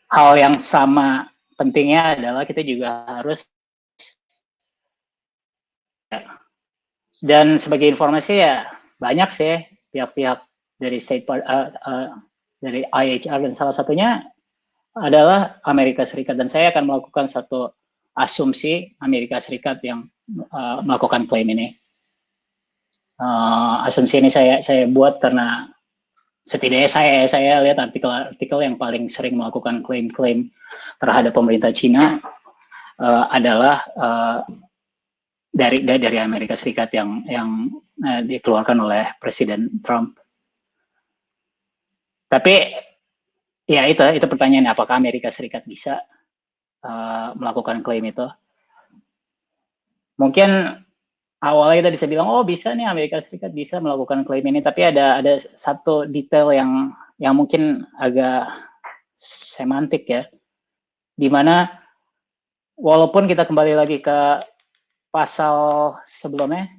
Hal yang sama pentingnya adalah kita juga harus, dan sebagai informasi ya banyak sih pihak-pihak dari dari IHR, dan salah satunya adalah Amerika Serikat, dan saya akan melakukan satu asumsi Amerika Serikat yang melakukan klaim ini. Asumsi ini saya buat karena setidaknya saya lihat artikel yang paling sering melakukan klaim-klaim terhadap pemerintah Cina adalah dari Amerika Serikat yang dikeluarkan oleh Presiden Trump. Tapi ya itu pertanyaannya, apakah Amerika Serikat bisa melakukan klaim itu? Mungkin awalnya kita bisa bilang, oh bisa nih Amerika Serikat bisa melakukan klaim ini, tapi ada satu detail yang mungkin agak semantik ya, dimana walaupun kita kembali lagi ke pasal sebelumnya,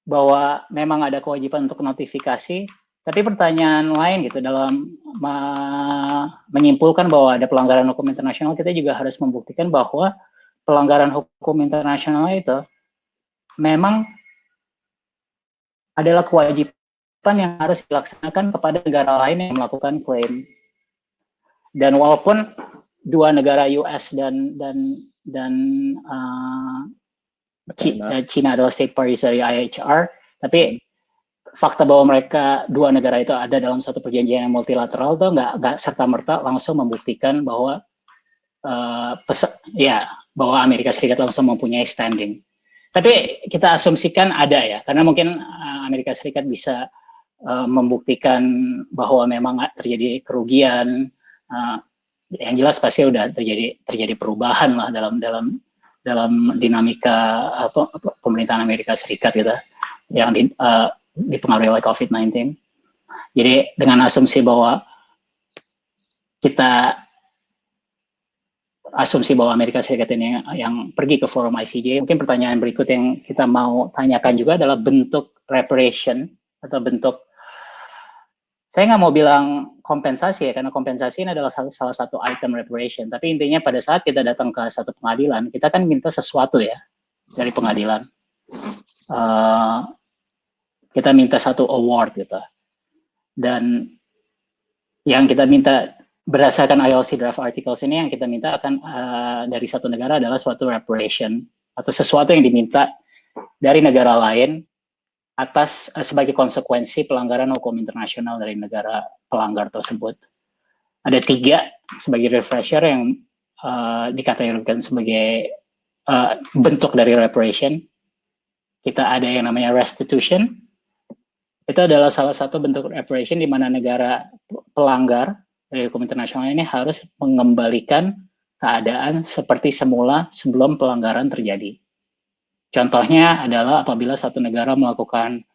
bahwa memang ada kewajiban untuk notifikasi, tapi pertanyaan lain gitu dalam menyimpulkan bahwa ada pelanggaran hukum internasional, kita juga harus membuktikan bahwa pelanggaran hukum internasional itu memang adalah kewajiban yang harus dilaksanakan kepada negara lain yang melakukan klaim. Dan walaupun dua negara US dan China adalah state parties dari IHR, tapi fakta bahwa mereka dua negara itu ada dalam satu perjanjian yang multilateral itu nggak serta-merta langsung membuktikan bahwa bahwa Amerika Serikat langsung mempunyai standing. Tapi kita asumsikan ada ya, karena mungkin Amerika Serikat bisa membuktikan bahwa memang terjadi kerugian. Yang jelas pasti udah terjadi perubahan lah dalam dinamika pemerintahan Amerika Serikat gitu, yang dipengaruhi oleh COVID-19. Jadi dengan asumsi bahwa Amerika Serikat ini yang pergi ke forum ICJ, mungkin pertanyaan berikut yang kita mau tanyakan juga adalah bentuk reparation atau bentuk, saya nggak mau bilang kompensasi ya, karena kompensasi ini adalah salah satu item reparation, tapi intinya pada saat kita datang ke satu pengadilan, kita kan minta sesuatu ya dari pengadilan. Kita minta satu award gitu. Dan yang kita minta berdasarkan ILC draft articles ini, yang kita minta akan dari satu negara adalah suatu reparation atau sesuatu yang diminta dari negara lain atas sebagai konsekuensi pelanggaran hukum internasional dari negara pelanggar tersebut. Ada 3 sebagai refresher yang dikategorikan sebagai bentuk dari reparation. kita ada yang namanya restitution. Itu adalah salah satu bentuk reparation di mana negara pelanggar dari hukum internasional ini harus mengembalikan keadaan seperti semula sebelum pelanggaran terjadi. Contohnya adalah apabila satu negara melakukan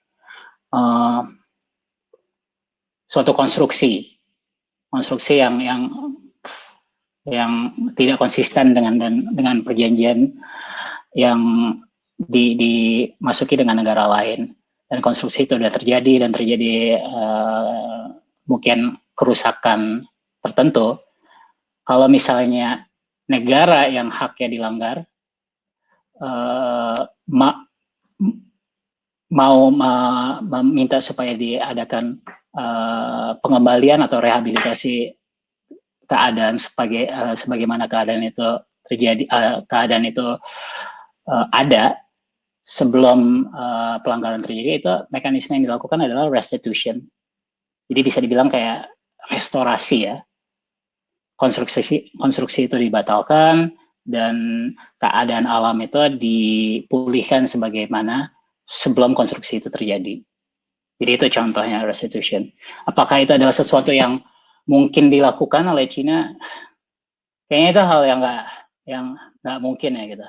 suatu konstruksi yang tidak konsisten dengan perjanjian yang dimasuki dengan negara lain, dan konstruksi itu sudah terjadi dan terjadi mungkin kerusakan tertentu. Kalau misalnya negara yang haknya dilanggar mau meminta supaya diadakan pengembalian atau rehabilitasi keadaan sebagaimana keadaan itu terjadi, keadaan itu ada sebelum pelanggaran terjadi, itu mekanisme yang dilakukan adalah restitution. Jadi bisa dibilang kayak restorasi ya. Konstruksi itu dibatalkan dan keadaan alam itu dipulihkan sebagaimana sebelum konstruksi itu terjadi. Jadi itu contohnya restitution. Apakah itu adalah sesuatu yang mungkin dilakukan oleh Cina? Kayaknya itu hal yang nggak mungkin ya gitu.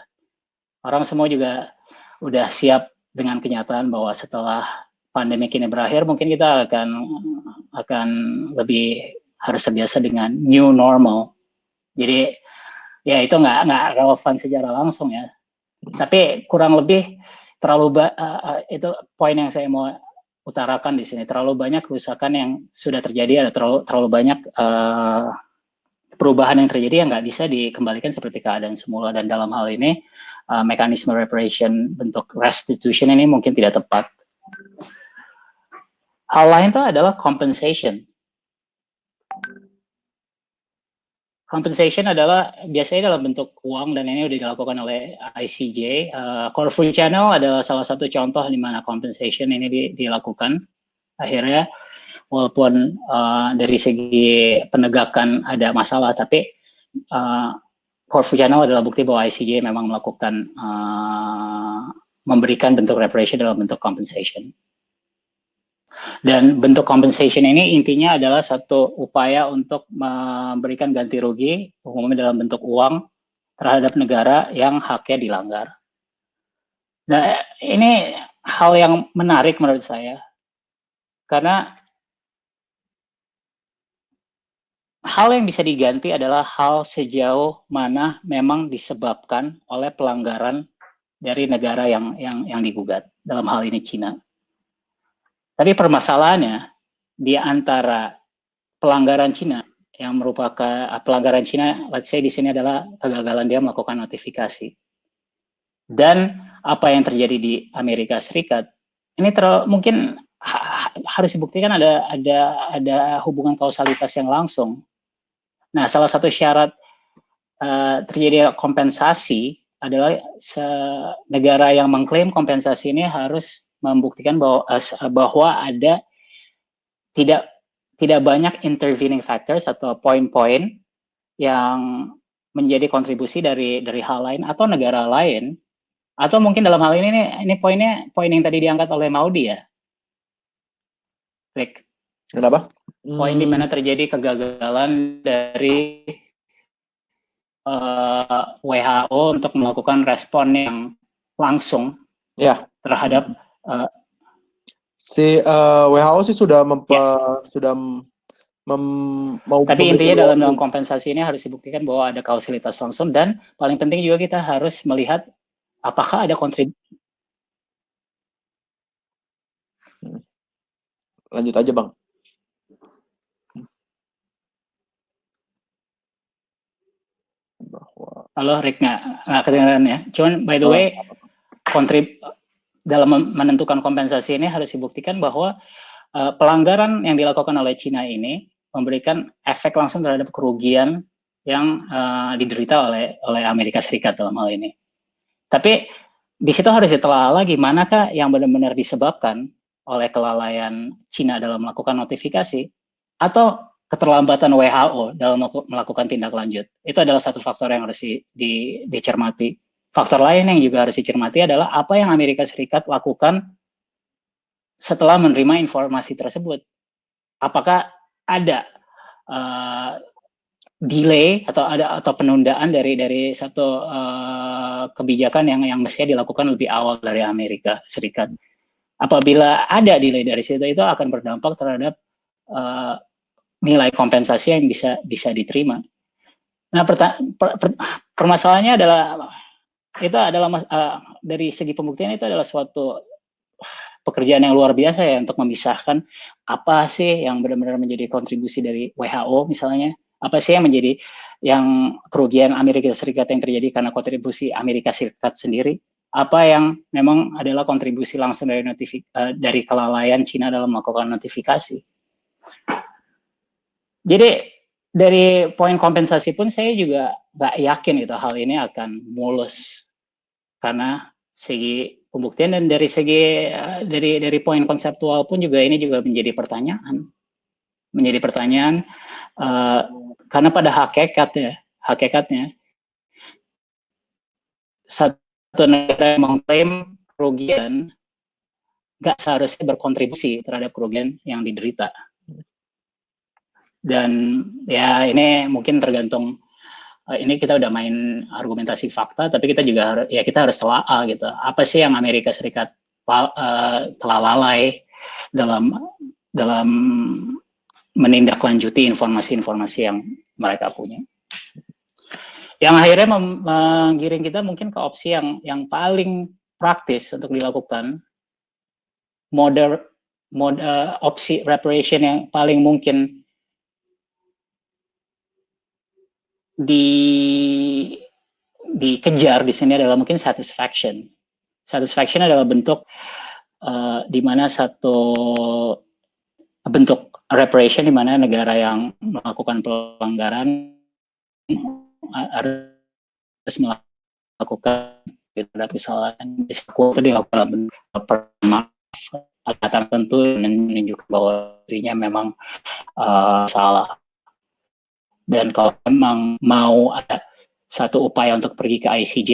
Orang semua juga udah siap dengan kenyataan bahwa setelah pandemi ini berakhir, mungkin kita akan lebih harus terbiasa dengan new normal. Jadi ya itu nggak relevan secara langsung ya. Tapi kurang lebih itu poin yang saya mau utarakan di sini. Terlalu banyak kerusakan yang sudah terjadi, ada terlalu banyak perubahan yang terjadi yang nggak bisa dikembalikan seperti keadaan semula, dan dalam hal ini mekanisme reparation bentuk restitution ini mungkin tidak tepat. Hal lain itu adalah compensation. Compensation adalah biasanya dalam bentuk uang, dan ini sudah dilakukan oleh ICJ. Corfu Channel adalah salah satu contoh di mana compensation ini dilakukan. Akhirnya, walaupun dari segi penegakan ada masalah, tapi Corfu Channel adalah bukti bahwa ICJ memang melakukan memberikan bentuk reparation dalam bentuk compensation. Dan bentuk compensation ini intinya adalah satu upaya untuk memberikan ganti rugi, umumnya dalam bentuk uang, terhadap negara yang haknya dilanggar. Nah, ini hal yang menarik menurut saya, karena hal yang bisa diganti adalah hal sejauh mana memang disebabkan oleh pelanggaran dari negara yang digugat, dalam hal ini Cina. Tapi permasalahannya di antara pelanggaran Cina yang merupakan pelanggaran Cina, let's say di sini adalah kegagalan dia melakukan notifikasi, dan apa yang terjadi di Amerika Serikat ini mungkin harus dibuktikan ada hubungan kausalitas yang langsung. Nah, salah satu syarat terjadi kompensasi adalah negara yang mengklaim kompensasi ini harus membuktikan bahwa ada tidak banyak intervening factors atau poin-poin yang menjadi kontribusi dari hal lain atau negara lain, atau mungkin dalam hal ini poin yang tadi diangkat oleh Maudi ya, Rick. Kenapa? Poin di mana terjadi kegagalan dari WHO untuk melakukan respon yang langsung ya terhadap WHO sih sudah mau. Tapi intinya dalam kompensasi ini harus dibuktikan bahwa ada kausalitas langsung, dan paling penting juga kita harus melihat apakah ada kontribusi. Lanjut aja Bang. Halo Rick, nggak kedengaran ya. Cuman by the way, dalam menentukan kompensasi ini harus dibuktikan bahwa pelanggaran yang dilakukan oleh Cina ini memberikan efek langsung terhadap kerugian yang diderita oleh Amerika Serikat dalam hal ini. Tapi di situ harus ditelaah lagi manakah yang benar-benar disebabkan oleh kelalaian Cina dalam melakukan notifikasi atau keterlambatan WHO dalam melakukan tindak lanjut. Itu adalah satu faktor yang harus dicermati. faktor lain yang juga harus dicermati adalah apa yang Amerika Serikat lakukan setelah menerima informasi tersebut. Apakah ada delay atau penundaan dari satu kebijakan yang mestinya dilakukan lebih awal dari Amerika Serikat. Apabila ada delay dari situ, itu akan berdampak terhadap nilai kompensasi yang bisa diterima. Nah, permasalahannya adalah dari segi pembuktian itu adalah suatu pekerjaan yang luar biasa ya untuk memisahkan apa sih yang benar-benar menjadi kontribusi dari WHO misalnya, apa sih yang kerugian Amerika Serikat yang terjadi karena kontribusi Amerika Serikat sendiri, apa yang memang adalah kontribusi langsung dari kelalaian Cina dalam melakukan notifikasi. Jadi dari poin kompensasi pun saya juga nggak yakin itu hal ini akan mulus karena segi pembuktian dan dari segi dari poin konseptual pun juga ini juga menjadi pertanyaan karena pada hakikatnya satu negara yang mengklaim kerugian nggak seharusnya berkontribusi terhadap kerugian yang diderita. Dan ya ini mungkin tergantung, ini kita udah main argumentasi fakta, tapi kita juga kita harus telaah gitu. Apa sih yang Amerika Serikat telah lalai dalam menindaklanjuti informasi-informasi yang mereka punya. Yang akhirnya menggiring kita mungkin ke opsi yang paling praktis untuk dilakukan, opsi reparation yang paling mungkin dikejar di sini adalah mungkin satisfaction. Satisfaction adalah bentuk di mana satu bentuk reparation di mana negara yang melakukan pelanggaran harus melakukan terhadap kesalahan itu dilakukan akan tentu menunjukkan bahwa dirinya memang salah. Dan kalau memang mau ada satu upaya untuk pergi ke ICJ,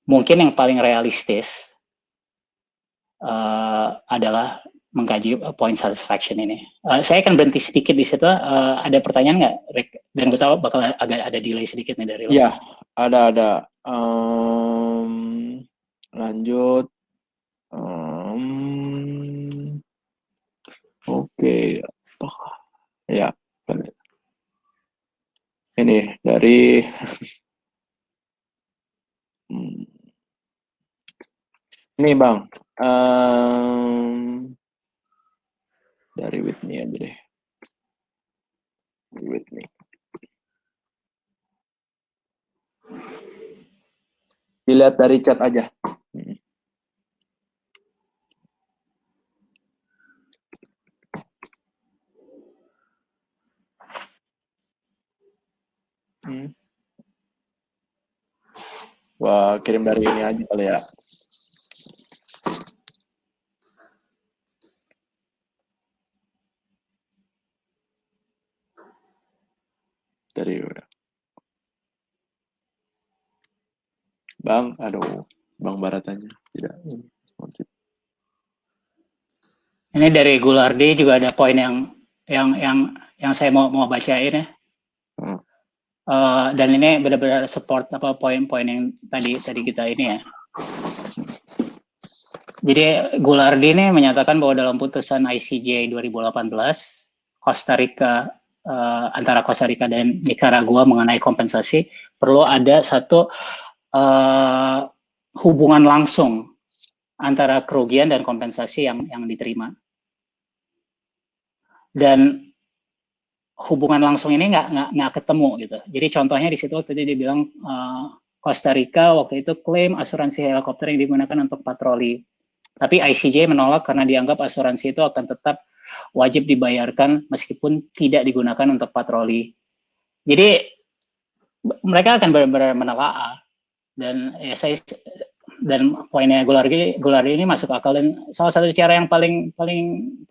mungkin yang paling realistis adalah mengkaji point satisfaction ini. Saya akan berhenti sedikit di situ. Ada pertanyaan nggak, Rick? Dan gue tahu bakal agak ada delay sedikit nih dari lo. Ya, ada. Lanjut. Oke. Ya. Ini dari ini Bang, dari Whitney aja deh. Whitney. Dilihat dari chat aja. Wah, kirim dari ini aja kali ya. Dari Bang, aduh, Bang Baratanya tidak. Ini dari Gulardi juga ada poin yang saya mau bacain ya. Dan ini benar-benar support apa poin-poin yang tadi kita ini ya. Jadi Gulardi ini menyatakan bahwa dalam putusan ICJ 2018 Costa Rica antara Costa Rica dan Nicaragua mengenai kompensasi perlu ada satu hubungan langsung antara kerugian dan kompensasi yang diterima. Dan hubungan langsung ini nggak ketemu gitu. Jadi contohnya di situ waktu dia bilang Costa Rica waktu itu klaim asuransi helikopter yang digunakan untuk patroli. Tapi ICJ menolak karena dianggap asuransi itu akan tetap wajib dibayarkan meskipun tidak digunakan untuk patroli. Jadi mereka akan benar-benar menelaah. Dan ya dan poinnya Gulardi ini masuk akal, dan salah satu cara yang paling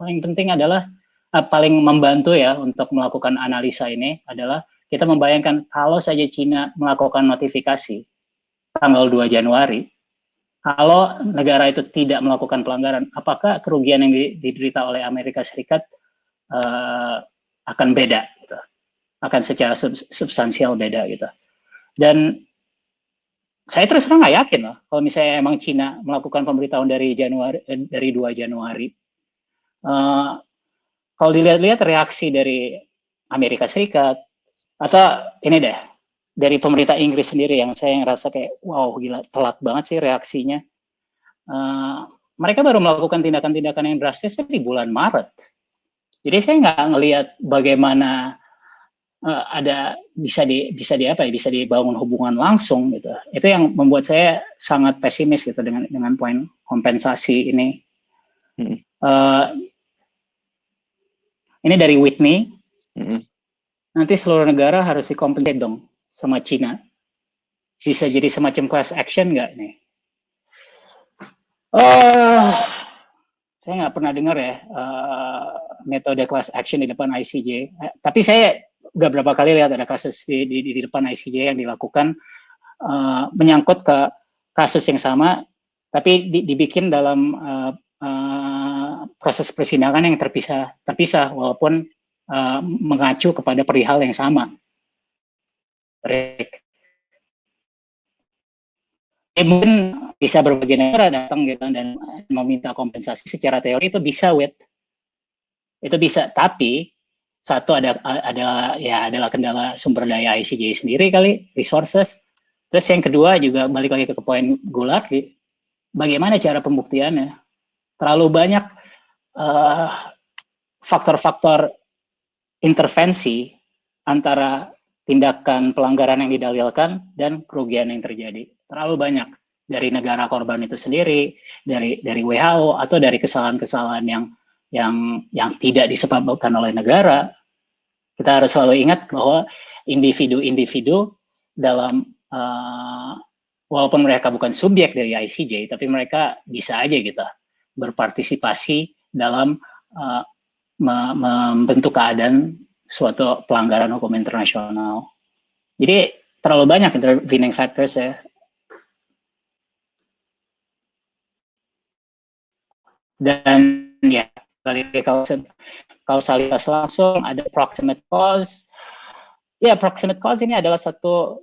penting adalah paling membantu ya untuk melakukan analisa ini adalah kita membayangkan kalau saja Cina melakukan notifikasi tanggal 2 Januari, kalau negara itu tidak melakukan pelanggaran, apakah kerugian yang diderita oleh Amerika Serikat akan beda, gitu. Akan secara substansial beda gitu. Dan saya terus terang nggak yakin loh, kalau misalnya emang Cina melakukan pemberitahuan dari 2 Januari. Kalau dilihat-lihat reaksi dari Amerika Serikat, atau ini deh, dari pemerintah Inggris sendiri yang saya ngerasa kayak, wow gila, telat banget sih reaksinya. Mereka baru melakukan tindakan-tindakan yang drastis di bulan Maret. Jadi saya nggak ngelihat bagaimana bisa dibangun hubungan langsung gitu. Itu yang membuat saya sangat pesimis gitu dengan poin kompensasi ini. Ini dari Whitney. Nanti seluruh negara harus dikompensasi dong sama Cina. Bisa jadi semacam class action nggak nih? Saya nggak pernah dengar ya metode class action di depan ICJ. Tapi saya udah berapa kali lihat ada kasus di depan ICJ yang dilakukan menyangkut ke kasus yang sama, tapi dibikin dalam proses persidangan yang terpisah walaupun mengacu kepada perihal yang sama. Mungkin bisa berbagai negara datang gitu dan meminta kompensasi secara teori itu bisa, itu bisa, tapi satu adalah kendala sumber daya ICJ sendiri kali, resources. Terus yang kedua juga balik lagi ke poin Goulart, bagaimana cara pembuktiannya? Terlalu banyak faktor-faktor intervensi antara tindakan pelanggaran yang didalilkan dan kerugian yang terjadi. Terlalu banyak dari negara korban itu sendiri, dari WHO atau dari kesalahan-kesalahan yang tidak disebabkan oleh negara. Kita harus selalu ingat bahwa individu-individu dalam walaupun mereka bukan subjek dari ICJ, tapi mereka bisa aja gitu berpartisipasi dalam membentuk keadaan suatu pelanggaran hukum internasional. Jadi terlalu banyak intervening factors ya. Dan ya dari kausalitas langsung, ada proximate cause. Ya, proximate cause ini adalah satu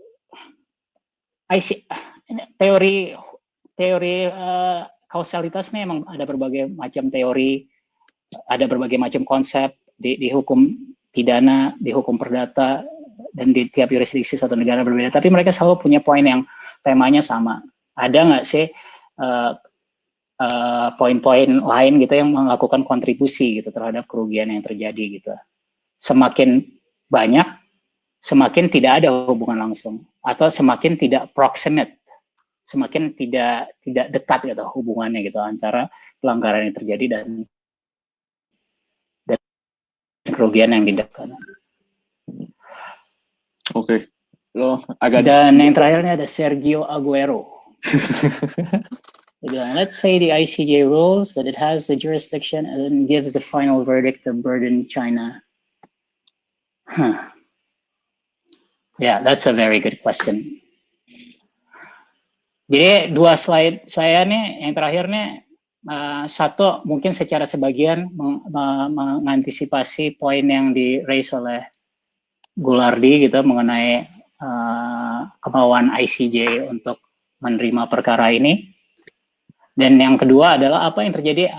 teori kausalitasnya memang ada berbagai macam teori, ada berbagai macam konsep di hukum pidana, di hukum perdata, dan di tiap jurisdiksi satu negara berbeda. Tapi mereka selalu punya poin yang temanya sama. Ada nggak sih poin-poin lain gitu yang melakukan kontribusi gitu terhadap kerugian yang terjadi gitu. Semakin banyak, semakin tidak ada hubungan langsung, atau semakin tidak proximate, semakin tidak dekat gitu hubungannya gitu antara pelanggaran yang terjadi dan kerugian yang didapatkan. Oke. Lo agak. Dan yang terakhirnya ada Sergio Aguero. Let's say the ICJ rules that it has the jurisdiction and gives the final verdict to burden China. Yeah, that's a very good question. Jadi 2 slide saya nih, yang terakhirnya satu mungkin secara sebagian mengantisipasi poin yang di-raise oleh Goulardi gitu mengenai kemauan ICJ untuk menerima perkara ini. Dan yang kedua adalah apa yang terjadi,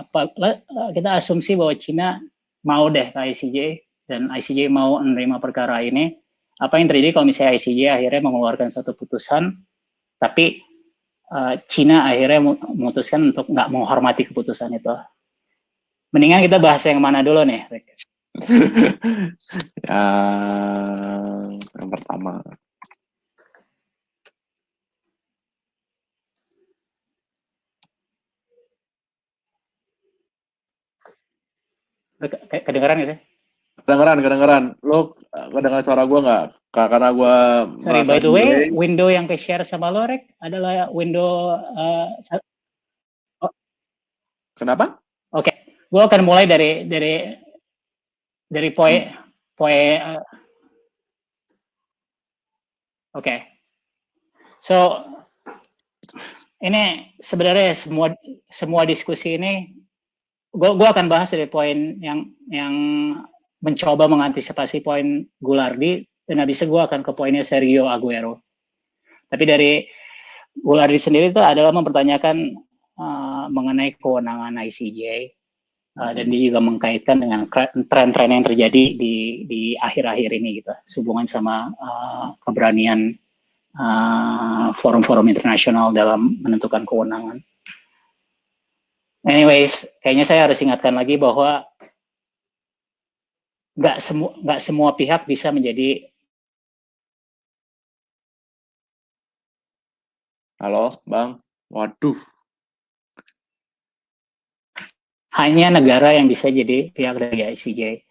kita asumsi bahwa Cina mau deh ke ICJ dan ICJ mau menerima perkara ini. Apa yang terjadi kalau misalnya ICJ akhirnya mengeluarkan satu putusan, tapi Cina akhirnya memutuskan untuk nggak menghormati keputusan itu. Mendingan kita bahas yang mana dulu nih, Rick? Yang pertama. Kedengeran gitu? Kedengeran. Lo kedengeran suara gue nggak? Karena gue. Sorry, by the way, window yang ke-share sama lo, Rick, adalah window. Kenapa? Oke, gue akan mulai dari poin. Oke. So, Ini sebenarnya semua diskusi ini, gue akan bahas dari poin yang mencoba mengantisipasi poin Gulardi, dan habis itu gue akan ke poinnya Sergio Aguero. Tapi dari Gulardi sendiri itu adalah mempertanyakan mengenai kewenangan ICJ, dan dia juga mengkaitkan dengan tren-tren yang terjadi di akhir-akhir ini gitu, sehubungan sama keberanian forum-forum internasional dalam menentukan kewenangan. Anyways, kayaknya saya harus ingatkan lagi bahwa nggak semua pihak bisa menjadi. Halo, Bang. Waduh. Hanya negara yang bisa jadi pihak dari ICJ.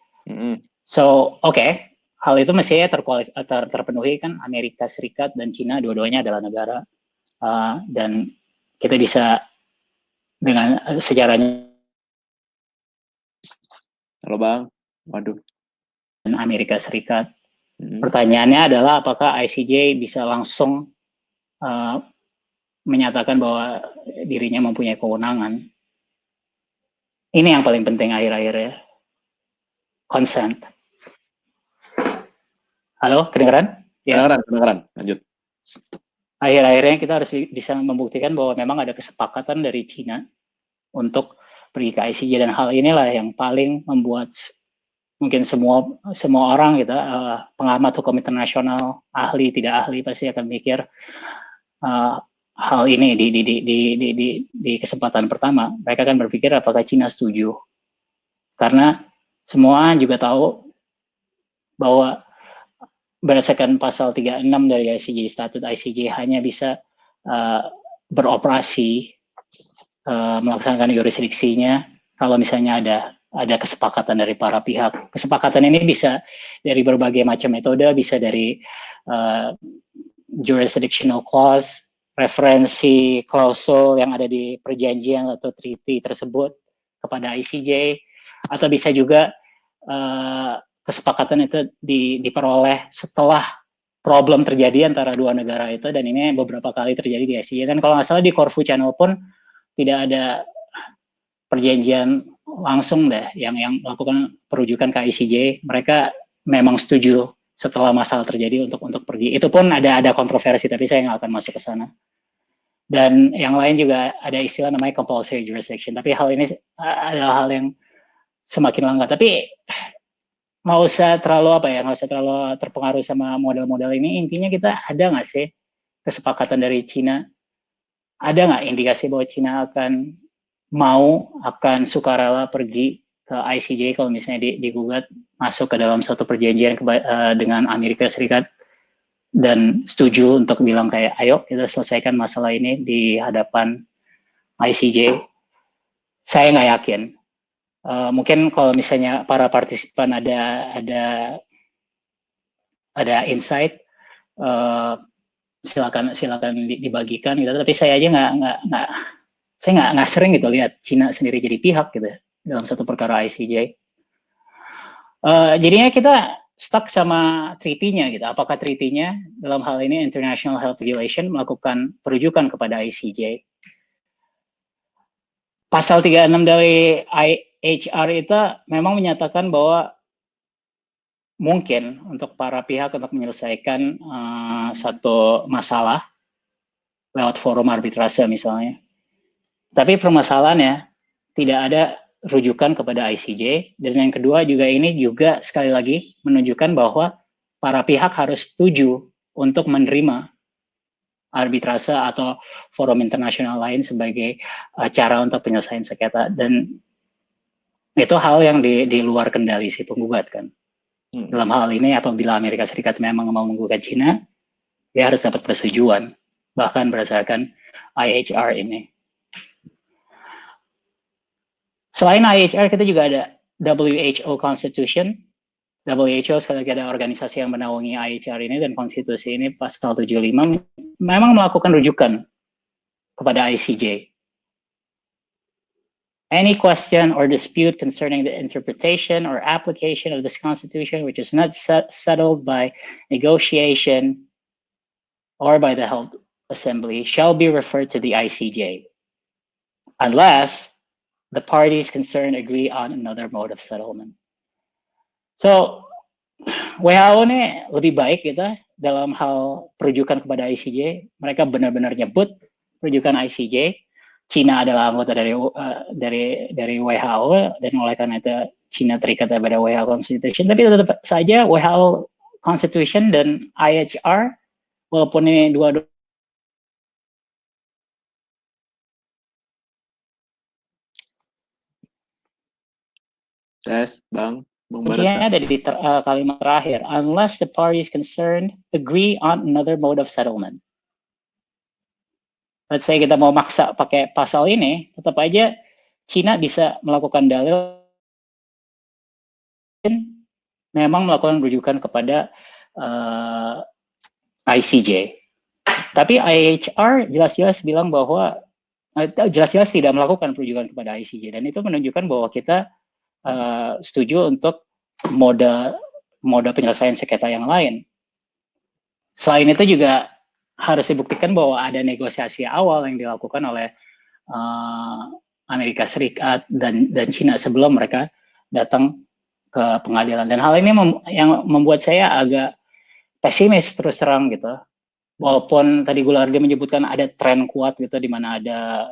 So, oke. Hal itu mestinya terpenuhi kan. Amerika Serikat dan Cina dua-duanya adalah negara. Dan kita bisa dengan sejarahnya. Halo, Bang. Waduh. Amerika Serikat. Pertanyaannya adalah apakah ICJ bisa langsung menyatakan bahwa dirinya mempunyai kewenangan. Ini yang paling penting akhir-akhir ya. Consent. Halo, kedengeran? Ya. Kedengeran. Lanjut. Akhir-akhirnya kita harus bisa membuktikan bahwa memang ada kesepakatan dari China untuk pergi ke ICJ, dan hal inilah yang paling membuat mungkin semua orang gitu, pengamat hukum internasional, ahli tidak ahli pasti akan mikir hal ini di kesempatan pertama. Mereka akan berpikir apakah China setuju, karena semua juga tahu bahwa berdasarkan pasal 36 dari ICJ, statut ICJ hanya bisa beroperasi, melaksanakan jurisdiksinya kalau misalnya ada kesepakatan dari para pihak. Kesepakatan ini bisa dari berbagai macam metode, bisa dari jurisdictional clause, referensi klausul yang ada di perjanjian atau treaty tersebut kepada ICJ, atau bisa juga kesepakatan itu diperoleh setelah problem terjadi antara dua negara itu, dan ini beberapa kali terjadi di ICJ. Dan kalau nggak salah di Corfu Channel pun tidak ada perjanjian langsung deh yang melakukan perujukan ke ICJ. Mereka memang setuju setelah masalah terjadi untuk pergi. Itu pun ada kontroversi, tapi saya nggak akan masuk ke sana. Dan yang lain juga ada istilah namanya compulsory jurisdiction. Tapi hal ini adalah hal yang semakin langka. Tapi nggak usah terlalu terpengaruh sama model-model ini. Intinya kita ada nggak sih kesepakatan dari China? Ada nggak indikasi bahwa China akan sukarela pergi ke ICJ kalau misalnya digugat masuk ke dalam suatu perjanjian dengan Amerika Serikat, dan setuju untuk bilang kayak ayo kita selesaikan masalah ini di hadapan ICJ? Saya nggak yakin. Mungkin kalau misalnya para partisipan ada insight, silakan dibagikan gitu. Tapi saya aja nggak sering gitu lihat Cina sendiri jadi pihak gitu dalam satu perkara ICJ. Jadinya kita stuck sama treaty-nya gitu. Apakah treaty-nya dalam hal ini International Health Regulation melakukan perujukan kepada ICJ? Pasal 36 dari IHR itu memang menyatakan bahwa mungkin untuk para pihak untuk menyelesaikan satu masalah lewat forum arbitrase misalnya. Tapi permasalahannya tidak ada rujukan kepada ICJ, dan yang kedua juga ini juga sekali lagi menunjukkan bahwa para pihak harus setuju untuk menerima arbitrase atau forum internasional lain sebagai cara untuk penyelesaian sengketa, dan itu hal yang di luar kendali si penggugat kan. Dalam hal ini apabila Amerika Serikat memang mau menggugat China, dia harus dapat persetujuan bahkan berdasarkan IHR ini. Selain IHR, kita juga ada WHO Constitution. WHO sekali lagi ada organisasi yang menaungi IHR ini, dan konstitusi ini pasal 75 memang melakukan rujukan kepada ICJ. Any question or dispute concerning the interpretation or application of this constitution which is not settled by negotiation or by the held Assembly shall be referred to the ICJ unless the parties concerned agree on another mode of settlement. So, WHO ini lebih baik gitu dalam hal perujukan kepada ICJ. Mereka benar-benar nyebut perujukan ICJ. Cina adalah anggota dari WHO dan oleh karena itu Cina terikat pada WHO Constitution. Tapi tetap saja WHO Constitution dan IHR walaupun ini dua Tes, Bang kuncinya ada di kalimat terakhir, unless the parties concerned agree on another mode of settlement. Let's say kita mau maksa pakai pasal ini, tetap aja Cina bisa melakukan dalil memang melakukan rujukan kepada ICJ. Tapi IHR jelas-jelas bilang bahwa jelas-jelas tidak melakukan perujukan kepada ICJ dan itu menunjukkan bahwa kita setuju untuk mode penyelesaian sengketa yang lain. Selain itu juga harus dibuktikan bahwa ada negosiasi awal yang dilakukan oleh Amerika Serikat dan Cina sebelum mereka datang ke pengadilan. Dan hal ini yang membuat saya agak pesimis terus terang gitu. Walaupun tadi Gulardi menyebutkan ada tren kuat gitu di mana ada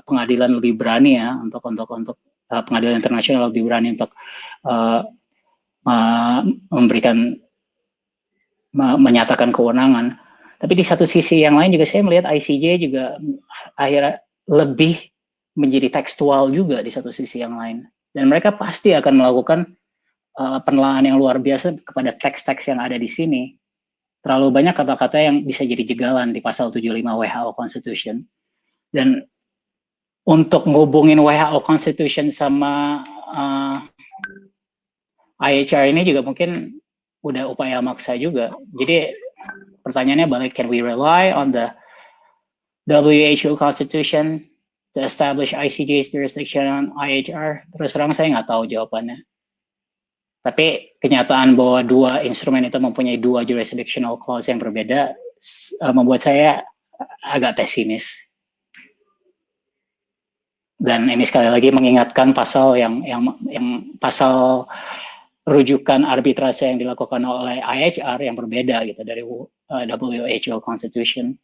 pengadilan lebih berani ya untuk pengadilan internasional lebih berani untuk menyatakan kewenangan. Tapi di satu sisi yang lain juga saya melihat ICJ juga akhirnya lebih menjadi tekstual juga di satu sisi yang lain. Dan mereka pasti akan melakukan penelaahan yang luar biasa kepada teks-teks yang ada di sini. Terlalu banyak kata-kata yang bisa jadi jegalan di pasal 75 WHO Constitution. Dan untuk ngubungin WHO Constitution sama IHR ini juga mungkin udah upaya maksa juga. Jadi pertanyaannya balik, can we rely on the WHO Constitution to establish ICJ's jurisdiction on IHR? Terus terang saya nggak tahu jawabannya. Tapi kenyataan bahwa dua instrumen itu mempunyai dua jurisdictional clause yang berbeda membuat saya agak pesimis. Dan ini sekali lagi mengingatkan pasal yang pasal rujukan arbitrase yang dilakukan oleh IHR yang berbeda gitu dari WHO Constitution.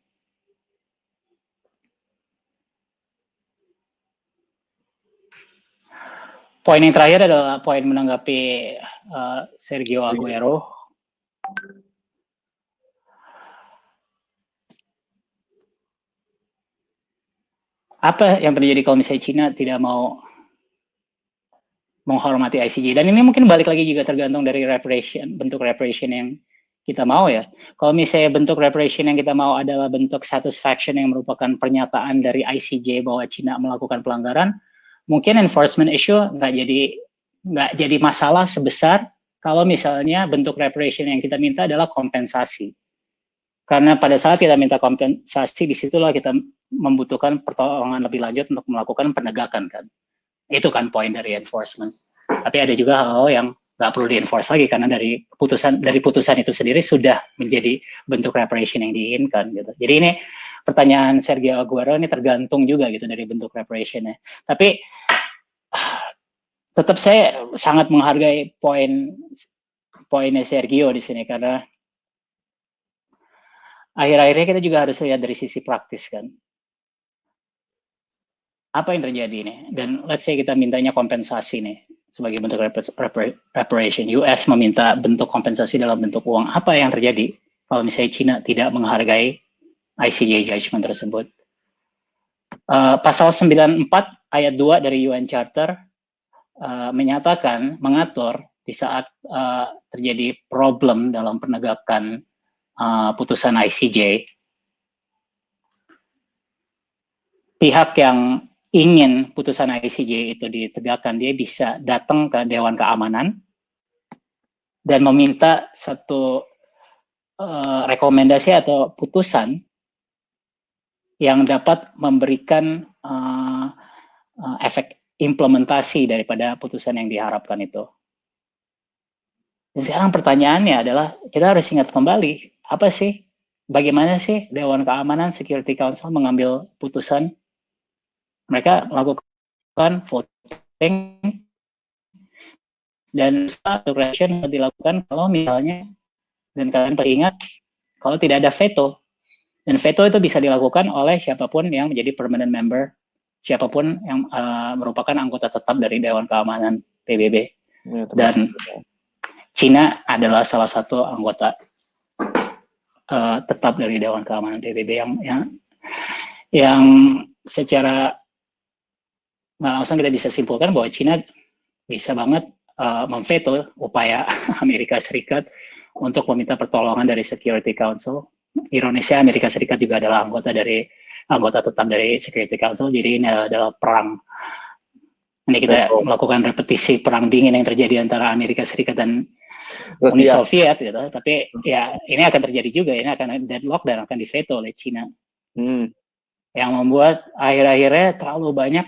Poin yang terakhir adalah poin menanggapi Sergio Aguero. Apa yang terjadi kalau misalnya Cina tidak mau menghormati ICJ? Dan ini mungkin balik lagi juga tergantung dari bentuk reparation yang kita mau ya. Kalau misalnya bentuk reparation yang kita mau adalah bentuk satisfaction yang merupakan pernyataan dari ICJ bahwa Cina melakukan pelanggaran, mungkin enforcement issue nggak jadi masalah sebesar kalau misalnya bentuk reparation yang kita minta adalah kompensasi. Karena pada saat kita minta kompensasi, disitulah kita membutuhkan pertolongan lebih lanjut untuk melakukan penegakan kan. Itu kan poin dari enforcement. Tapi ada juga hal-hal yang nggak perlu di-enforce lagi karena dari putusan itu sendiri sudah menjadi bentuk reparation yang diinginkan gitu. Jadi ini pertanyaan Sergio Aguero ini tergantung juga gitu dari bentuk reparation-nya. Tapi tetap saya sangat menghargai poinnya Sergio di sini karena akhir-akhirnya kita juga harus lihat dari sisi praktis kan. Apa yang terjadi nih? Dan let's say kita mintanya kompensasi nih sebagai bentuk reparation. US meminta bentuk kompensasi dalam bentuk uang. Apa yang terjadi kalau misalnya Cina tidak menghargai ICJ judgment tersebut? Pasal 94 ayat 2 dari UN Charter mengatur di saat terjadi problem dalam penegakan putusan ICJ, pihak yang ingin putusan ICJ itu ditegakkan, dia bisa datang ke Dewan Keamanan dan meminta satu rekomendasi atau putusan yang dapat memberikan efek implementasi daripada putusan yang diharapkan itu. Dan sekarang pertanyaannya adalah kita harus ingat kembali, apa sih bagaimana sih Dewan Keamanan Security Council mengambil putusan? Mereka melakukan voting dan regulation dilakukan kalau misalnya, dan kalian pasti ingat, kalau tidak ada veto. Dan veto itu bisa dilakukan oleh siapapun yang menjadi permanent member, siapapun yang merupakan anggota tetap dari Dewan Keamanan PBB. Ya, dan Cina adalah salah satu anggota tetap dari Dewan Keamanan PBB yang secara langsung kita bisa simpulkan bahwa Cina bisa banget memveto upaya Amerika Serikat untuk meminta pertolongan dari Security Council. Ironisnya Amerika Serikat juga adalah anggota tetap dari Security Council, jadi ini adalah perang. Ini kita melakukan repetisi perang dingin yang terjadi antara Amerika Serikat dan Uni Soviet, gitu. Tapi ya ini akan terjadi juga, ini akan deadlock dan akan diveto oleh Cina. Yang membuat akhir-akhirnya terlalu banyak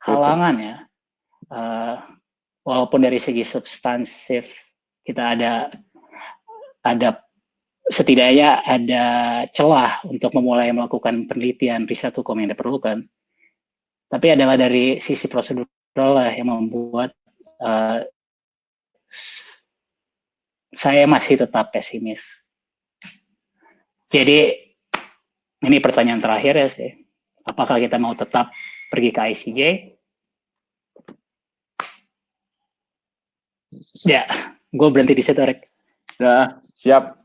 halangan ya. Walaupun dari segi substansif kita ada setidaknya ada celah untuk memulai melakukan penelitian riset hukum yang diperlukan, tapi adalah dari sisi prosedural yang membuat saya masih tetap pesimis. Jadi ini pertanyaan terakhir ya sih, apakah kita mau tetap pergi ke ICJ? Ya, gue berhenti di situ, Rek. Ya, siap.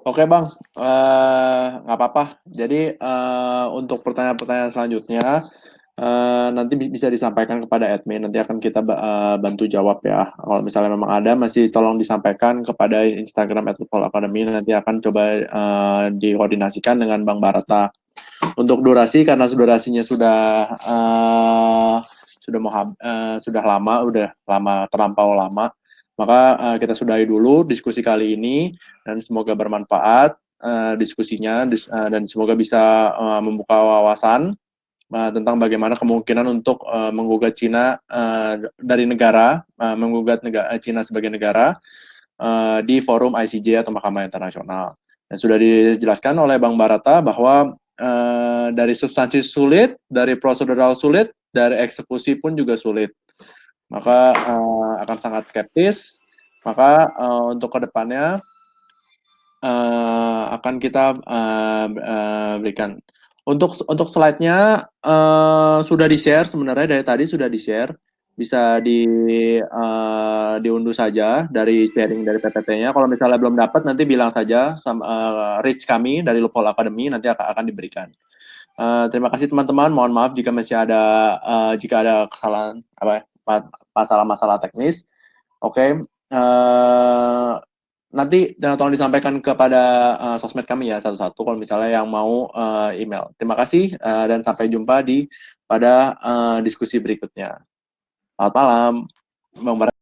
Oke Bang, nggak apa-apa. Jadi untuk pertanyaan-pertanyaan selanjutnya nanti bisa disampaikan kepada admin. Nanti akan kita bantu jawab ya. Kalau misalnya memang ada, masih tolong disampaikan kepada Instagram @lupol_academy. Nanti akan coba dikoordinasikan dengan Bang Barata. Untuk durasi, karena durasinya sudah terlampau lama. Maka kita sudahi dulu diskusi kali ini dan semoga bermanfaat diskusinya dan semoga bisa membuka wawasan tentang bagaimana kemungkinan untuk menggugat Cina menggugat Cina sebagai negara di forum ICJ atau Mahkamah Internasional. Dan sudah dijelaskan oleh Bang Barata bahwa dari substansi sulit, dari prosedural sulit, dari eksekusi pun juga sulit. Maka akan sangat skeptis. Maka untuk kedepannya akan kita berikan. Untuk slide-nya sudah di-share sebenarnya, dari tadi sudah di-share. Bisa diunduh saja dari sharing dari PPT-nya. Kalau misalnya belum dapat, nanti bilang saja reach kami dari Lupol Academy, nanti akan diberikan. Terima kasih teman-teman. Mohon maaf jika masih ada kesalahan masalah teknis. Oke. Nanti tolong disampaikan kepada sosmed kami ya satu-satu kalau misalnya yang mau email. Terima kasih dan sampai jumpa pada diskusi berikutnya. Selamat malam, Bang Barata.